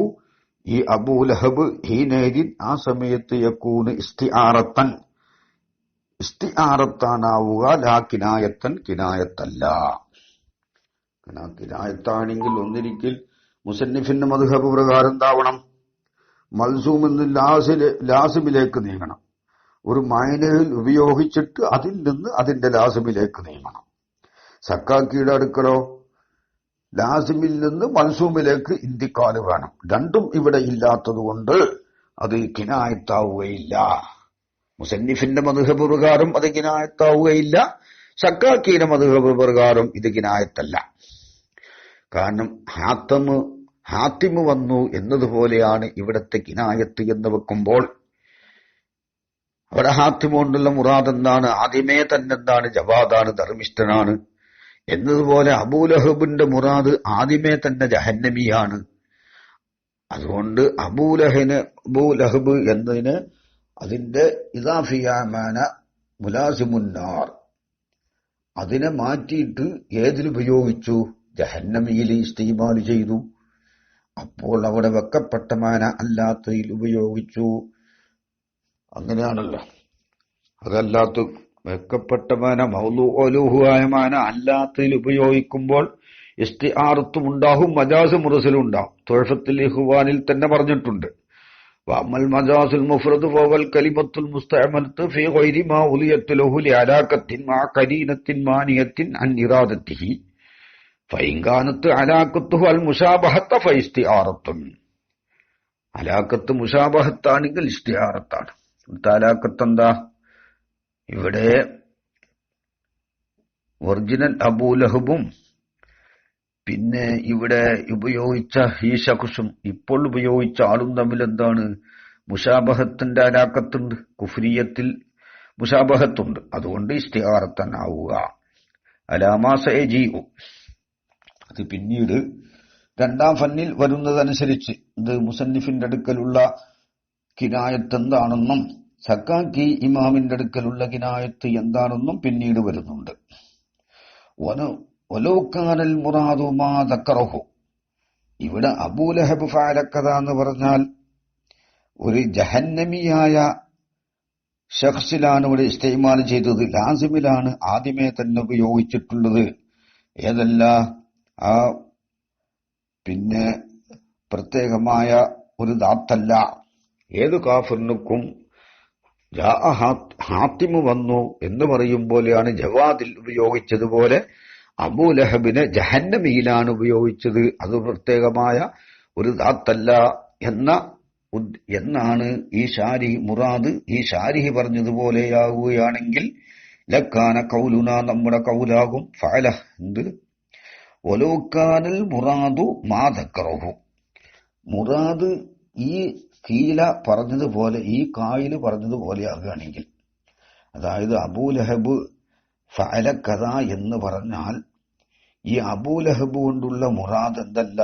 ഈ അബൂലഹബ് ഹീനൈദിൻ, ആ സമയത്ത് യകൂന് ഇസ്തിആറത്തൻ, ഇസ്തിആറത്താനാവുക, ലാ കിനായത്തൻ, കിനായത്തല്ല. കിനായത്താണെങ്കിൽ ഒന്നിരിക്കൽ മുസന്നിഫിന്റെ മദ്ഹബ് പ്രകാരം എന്താവണം? മൽസൂമിൽ നിന്ന് ലാസിമിലേക്ക് നീങ്ങണം. ഒരു മൈനയിൽ ഉപയോഗിച്ചിട്ട് അതിൽ നിന്ന് അതിന്റെ ലാസിമിലേക്ക് നീങ്ങണം. സക്കാക്കിയുടെ അടുക്കലോ ലാസിമിൽ നിന്ന് മൽസൂമിലേക്ക് ഇന്തിക്കാല് വേണം. രണ്ടും ഇവിടെ ഇല്ലാത്തതുകൊണ്ട് അത് കിനായത്താവുകയില്ല. മുസന്നിഫിന്റെ മദ്ഹബ് പ്രകാരം അത് കിനായത്താവുകയില്ല, സക്കാക്കിയുടെ മദ്ഹബ് പ്രകാരം ഇത് കിനായത്തല്ല. കാരണം ഹാത്തിമ് വന്നു എന്നതുപോലെയാണ് ഇവിടത്തെ കിനായത്ത് എന്ന് വെക്കുമ്പോൾ അവിടെ ഹാത്തിമ കൊണ്ടുള്ള മുറാദ് എന്താണ്? ആദ്യമേ തന്നെ എന്താണ്? ജവാദാണ്, ധർമ്മിഷ്ഠനാണ് എന്നതുപോലെ അബൂലഹബിന്റെ മുറാദ് ആദ്യമേ തന്നെ ജഹന്നമിയാണ്. അതുകൊണ്ട് അബൂലഹബ് എന്നതിന് അതിന്റെ ഇദാഫിയാമാന മുലാസിമുന്നാർ, അതിനെ മാറ്റിയിട്ട് ഏതിലുപയോഗിച്ചു? ജഹന്നമിയിൽ ഇസ്തിമാൽ ചെയ്തു. അപ്പോൾ അവിടെ വെക്കപ്പെട്ട മാന അല്ലാത്തതിൽ ഉപയോഗിച്ചു. അങ്ങനെയാണല്ലോ. അതല്ലാത്ത വെക്കപ്പെട്ട മാന മൗലൂഅ മാന അല്ലാത്തതിൽ ഉപയോഗിക്കുമ്പോൾ ഇസ്തിആറത്തും ഉണ്ടാകും, മജാസ് മുർസലും ഉണ്ടാകും. തുഹഫത്തുൽ ഇഖ്വാനിൽ തന്നെ പറഞ്ഞിട്ടുണ്ട്, വഅമ്മൽ മജാസുൽ മുഫ്റദ് ഫവൽ കലിമത്തുൽ മുസ്തഅമലത്തു ഫീ ഗൈരി മാ ഉലിയത്ത് ലഹു ലിഅലാഖത്തിൻ മാ ഖരീനത്തിൻ മാനിയത്തിൻ അൻ ഇറാദത്തിഹി ഫഇൻ കാനത്ത് അലാഖത്തുഹു അൽ മുശാബഹത്ത ഫഇസ്തിആറത്തുൻ. അലാഖത്ത് മുശാബഹത്താണെങ്കിൽ ഇസ്തിആറത്താണ്. അലാഖത്ത് എന്താ? ഇവിടെ ഒറിജിനൽ അബൂലഹബും പിന്നെ ഇവിടെ ഉപയോഗിച്ച ഈ ശഖ്സും ഇപ്പോൾ ഉപയോഗിച്ച ആളും തമ്മിൽ എന്താണ്? മുശാബഹത്തിന്റെ അലാഖത്തുണ്ട്, കുഫ്രിയത്തിൽ മുശാബഹത്തുണ്ട്. അതുകൊണ്ട് ഇസ്തിആറത്തനാവുക. അലാമാസയജീഉ, അത് പിന്നീട് രണ്ടാം ഫന്നിൽ വരുന്നതനുസരിച്ച് ഇത് മുസന്നിഫിന്റെ അടുക്കലുള്ള കിനായത്ത് എന്താണെന്നും സക്കാക്കി ഇമാമിന്റെ അടുക്കലുള്ള കിനായത്ത് എന്താണെന്നും പിന്നീട് വരുന്നുണ്ട്. വലൗകാനൽ മുറാദു മാ ദക്കറഹു, ഇവിടെ അബൂലഹബ് ഫഅലക്കഥ എന്ന് പറഞ്ഞാൽ ഒരു ജഹന്നമിയായ ശഖ്സിലാണ് ഇവിടെ ഇസ്തിമാൽ ചെയ്തത്. ലാസിമിലാണ് ആദ്യമേ തന്നെ ഉപയോഗിച്ചിട്ടുള്ളത്. ഏതല്ല ആ പിന്നെ പ്രത്യേകമായ ഒരു ദാത്തല്ല. ഏത് കാഫിർക്കും ഹാത്തിമ് വന്നു എന്ന് പറയും പോലെയാണ് ജവാദിൽ ഉപയോഗിച്ചതുപോലെ അബൂലഹബിനെ ജഹന്നമിയിലാണ് ഉപയോഗിച്ചത്. അത് പ്രത്യേകമായ ഒരു ദാത്തല്ല എന്നാണ് ഈ മുറാദ് ഈ ഷാരിഹി പറഞ്ഞതുപോലെയാവുകയാണെങ്കിൽ ലക്കാന കൗലുന, നമ്മുടെ കൗലാകും ഫഅല എന്ത് വലൗകാനൽ മുറാദു മാ ദക്കറഹു. മുറാദ് ഈ കീല പറഞ്ഞതുപോലെ ഈ കായില് പറഞ്ഞതുപോലെ ആകുകയാണെങ്കിൽ, അതായത് അബൂലഹബ് ഫഅല കഥ എന്ന് പറഞ്ഞാൽ ഈ അബൂലഹബ് കൊണ്ടുള്ള മുറാദ് എന്തല്ല,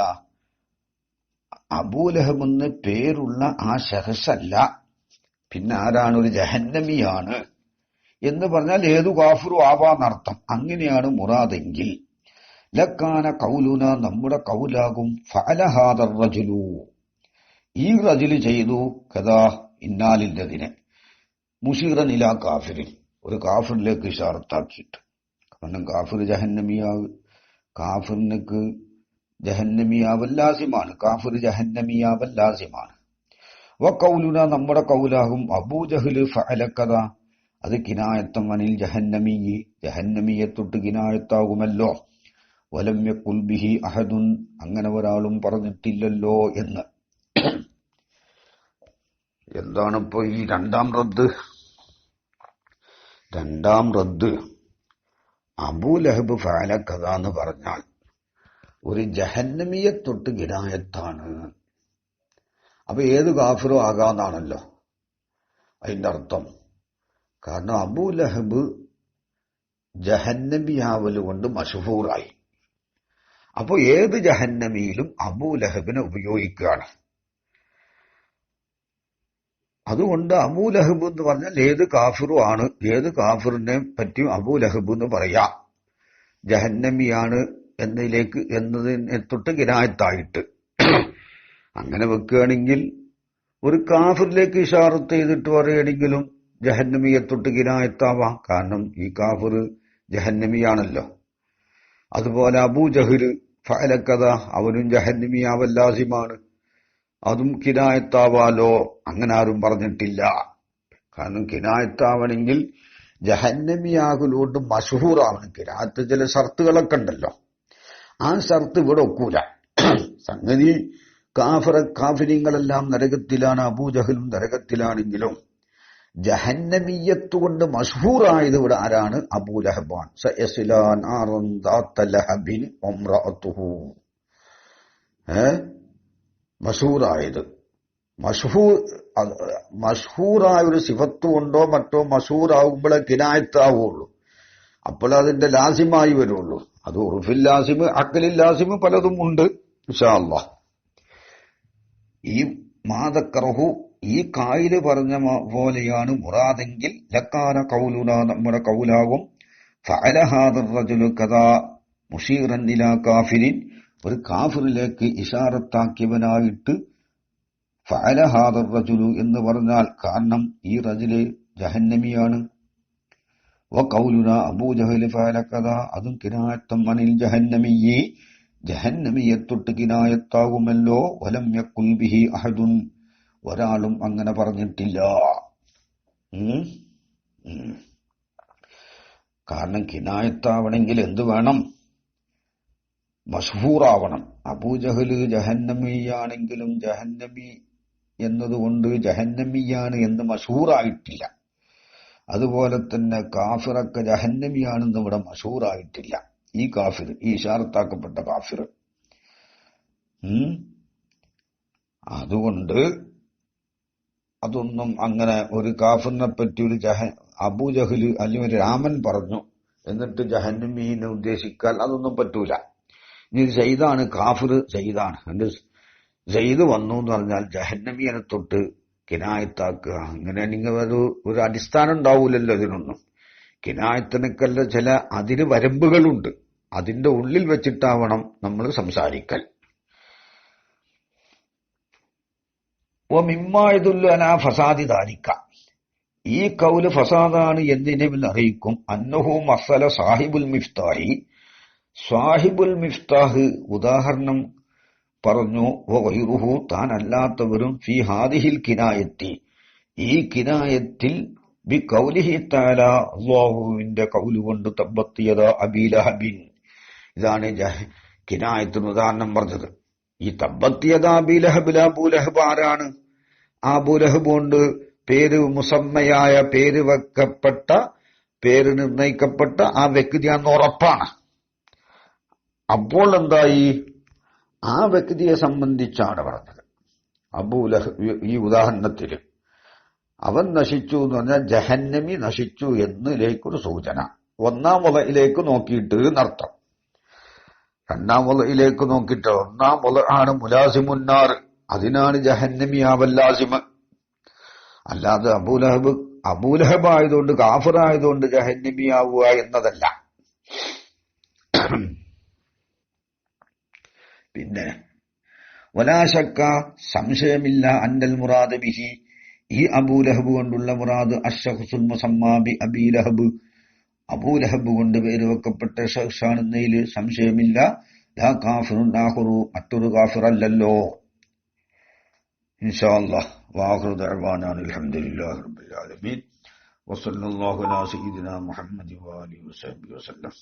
അബൂലഹബ് എന്ന് പേരുള്ള ആ ശഖസല്ല, പിന്നെ ആരാണ്, ഒരു ജഹന്നമിയാണ് എന്ന് പറഞ്ഞാൽ ഏതു കാഫിറും ആവാന്നർത്ഥം. അങ്ങനെയാണ് മുറാദെങ്കിൽ ലക്കാന കൗലുന, നമ്മുടെ കൗലാകും ഫഅല ഹാദർ റജുലു, ഈ റജുല് ചെയ്തു കഥാ ഇന്നാലില്ലതിനെ മുഷീറൻ ഇലാ കാഫിറിൻ, ഒരു കാഫിറിലേക്ക് ഇഷാറത്താക്കിയിട്ട്. കാരണം കാഫിർ ജഹന്നമിയാവ്, കാഫിറിനക്ക് ജഹന്നമിയാവൽ ലാസിമാണ്, കാഫിർ ജഹന്നമിയാവൽ ലാസിമാണ്. വ കൗലുന, നമ്മുടെ കൗലാകും അബൂജഹല് ഫഅല കഥ, അത് കിനായത്തം അനിൽ ജഹന്നമിയി, ജഹന്നമിയെ തൊട്ട് കിനായത്താകുമല്ലോ. വലം യഖുൽ ബിഹി അഹദുൻ, അങ്ങനെ ഒരാളും പറഞ്ഞിട്ടില്ലല്ലോ എന്ന്. എന്താണിപ്പോ ഈ രണ്ടാം റദ്ദ്? അബൂലഹബ് ഫഅല കഥ എന്ന് പറഞ്ഞാൽ ഒരു ജഹന്നമിയെ തൊട്ട് കിനായത്താണ്. അപ്പൊ ഏത് കാഫിറോ ആകാന്നാണല്ലോ അതിന്റെ അർത്ഥം. കാരണം അബൂലഹബ് ജഹന്നമിയാവല് കൊണ്ട് മശഹൂറായി. അപ്പൊ ഏത് ജഹന്നമിയിലും അബൂലഹബിനെ ഉപയോഗിക്കുകയാണ്. അതുകൊണ്ട് അബൂലഹബ് എന്ന് പറഞ്ഞാൽ ഏത് കാഫിറും ആണ്, ഏത് കാഫിറിനെ പറ്റിയും അബൂലഹബ് എന്ന് പറയാം. ജഹന്നമിയാണ് എന്നതിനെ തൊട്ട് കിനായത്തായിട്ട് അങ്ങനെ വെക്കുകയാണെങ്കിൽ ഒരു കാഫിറിലേക്ക് ഇഷാറത്ത് ചെയ്തിട്ട് പറയുകയാണെങ്കിലും ജഹന്നമിയെ തൊട്ട് കിനായത്താവാം. കാരണം ഈ കാഫിർ ജഹന്നമിയാണല്ലോ. അതുപോലെ അബൂജഹല് ഫഅല കഥ, അവനും ജഹന്നമിയാവൽ ലാസിമാണ്, അതും കിനായത്താവാലോ. അങ്ങനെ ആരും പറഞ്ഞിട്ടില്ല. കാരണം കിനായത്താവണമെങ്കിൽ ജഹന്നമിയാകലോണ്ട് മശഹൂറാവണം. കിനായത്ത് ചില ഷർത്തുകളൊക്കെ ഉണ്ടല്ലോ, ആ ഷർത്ത് ഇവിടെ ഒക്കൂല. സംഗതി കാഫിര്യങ്ങളെല്ലാം നരകത്തിലാണ്, അബൂജഹലും നരകത്തിലാണെങ്കിലും ജഹന്നമിയത്ത് കൊണ്ട് മഷ്ഹൂറായത് ഇവിടെ ആരാണ്? അബൂലഹബാൻ. സയസ്ലാ നാറൻ ദാത്ത ലഹബിൻ വംറഅതുഹു. മഷ്ഹൂറായത്, മഷ്ഹൂറായ ഒരു സിഫത്ത് കൊണ്ടോ മറ്റോ മഷ്ഹൂറാവുമ്പോഴേ കിനായത്താവുള്ളൂ. അപ്പോൾ അതിന്റെ ലാസിമായി വരുള്ളൂ. അത് ഉറുഫിൽ ലാസിമ്, അഖലിൽ ലാസിമ് പലതും ഉണ്ട് ഇൻഷാ അല്ലാഹ്. ഈ മാദക്കറഹു, ഈ കായില് പറഞ്ഞ പോലെയാണ് മുറാദെങ്കിൽ ലക്കാന കൗലുന, നമ്മുടെ കൗലാകും ഫഅല ഹാദർ റജുലു കദാ മുഷീറൻ ഇലാ കാഫിരിൻ, ഒരു കാഫിറിലേക്ക് ഇഷാറത്താക്കിയവനായിട്ട് ഫഅല ഹാദർ റജുലു എന്ന് പറഞ്ഞാൽ, കാരണം ഈ റജുല് ജഹന്നമിയാണ്. വ കൗലുന അബൂജഹല് ഫഅല കദാ, അതും കിനായത്തം അനിൽ ജഹന്നമിയി, ജഹന്നമിയെ തൊട്ട് കിനായത്താകുമല്ലോ. വലം യഖുൽ ബിഹി അഹദുൻ, ഒരാളും അങ്ങനെ പറഞ്ഞിട്ടില്ല. കാരണം കിനായത്താവണമെങ്കിൽ എന്ത് വേണം? മഷ്ഹൂറാവണം. അബൂജഹല് ജഹന്നമിയാണെങ്കിലും ജഹന്നമി എന്നതുകൊണ്ട് ജഹന്നമിയാണ് എന്ന് മഷ്ഹൂറായിട്ടില്ല. അതുപോലെ തന്നെ കാഫിറൊക്കെ ജഹന്നമിയാണെന്ന് ഇവിടെ മഷ്ഹൂറായിട്ടില്ല. ഈ കാഫിർ, ഈ ഇശാറത്താക്കപ്പെട്ട കാഫിർ. അതുകൊണ്ട് അതൊന്നും അങ്ങനെ ഒരു കാഫിറിനെ പറ്റി ഒരു അബൂജഹല് അല്ലെങ്കിൽ ഒരു രാമൻ പറഞ്ഞു എന്നിട്ട് ജഹന്നമീനെ ഉദ്ദേശിക്കാൻ അതൊന്നും പറ്റൂല. ഇനി സെയ്ദാണ് കാഫിർ, സെയ്ദാണ്, എന്റെ സെയ്ദ് വന്നു എന്ന് പറഞ്ഞാൽ ജഹന്നമീനെ തൊട്ട് കിനായത്താക്കുക, അങ്ങനെ നിങ്ങൾ ഒരു അടിസ്ഥാനം ഉണ്ടാവൂലല്ലോ ഇതിനൊന്നും. കിനായത്തിനൊക്കെല്ല ചില അതിന് വരമ്പുകളുണ്ട്, അതിന്റെ ഉള്ളിൽ വെച്ചിട്ടാവണം നമ്മൾ സംസാരിക്കൽ. ഫസാദി ദാലിക, ഈ കൗല് ഫസാദാണ് എന്നതിനെ അറിയിക്കും. അന്നഹു മസല സാഹിബുൽ മിഫ്താഹി, സാഹിബുൽ മിഫ്താഹ് ഉദാഹരണം പറഞ്ഞു. വഗൈറുഹു, താൻ അല്ലാത്തവരും ഫി ഹാദിഹിൽ കിനായത്തി, ഈ കിനായത്തിൽ ബി കൗലിഹി തആല, അല്ലാഹുവിന്റെ കൗല് കൊണ്ട് തബ്ബത്തിയത അബീ ലഹബിൻ, ഇതാണ് കിനായത്തിന് ഉദാഹരണം പറഞ്ഞത്. ഈ തബ്ബത്തിയത അബീ ലഹബിൽ, അബൂലഹബ് ആരാണ്? ആ അബൂലഹബ് കൊണ്ട് പേര് മുസമ്മയായ പേര് വെക്കപ്പെട്ട, പേര് നിർണയിക്കപ്പെട്ട ആ വ്യക്തിയാണെന്ന് ഉറപ്പാണ്. അപ്പോൾ എന്തായി? ആ വ്യക്തിയെ സംബന്ധിച്ചാണ് പറഞ്ഞത്. ഈ ഉദാഹരണത്തില് അവൻ നശിച്ചു എന്ന് പറഞ്ഞാൽ ജഹന്നമി നശിച്ചു എന്നിലേക്കൊരു സൂചന. ഒന്നാം വലയിലേക്ക് നോക്കിയിട്ട് എന്നർത്ഥം. രണ്ടാം വലയിലേക്ക് നോക്കിയിട്ട് ഒന്നാം വല ആണ് മുലാസിമുന്നാർ, അതിനാണ് ജഹന്നമി ആവല്ലാസിമ്. അല്ലാതെ അബൂലഹബ് ആയതുകൊണ്ട് കാഫിറായതുകൊണ്ട് ജഹന്നമി ആവുക എന്നതല്ല. പിന്നെ വലാശക്ക സംശയമില്ല അന്നൽ മുറാദ് ബിഹി, ഈ അബൂലഹബ് കൊണ്ടുള്ള മുറാദ് അശ്ശഖ്സുൽ മുസമ്മാ ബി അബീലഹബ്, അബൂലഹബ് കൊണ്ട് പേര് വെക്കപ്പെട്ട ശഖ്സാണെന്നതിൽ സംശയമില്ല. ലാ കാഫിറുൻ ആഖിറു, മറ്റൊരു കാഫിറല്ലല്ലോ. ഇൻഷാ അല്ലാഹ്. വആഖിറു ദഅ്വാനാ അൽഹംദുലില്ലാഹി റബ്ബിൽ ആലമീൻ. വസല്ലല്ലാഹു അലാ സയ്യിദിനാ മുഹമ്മദി വആലിഹി വസഹ്ബിഹി വസല്ലം.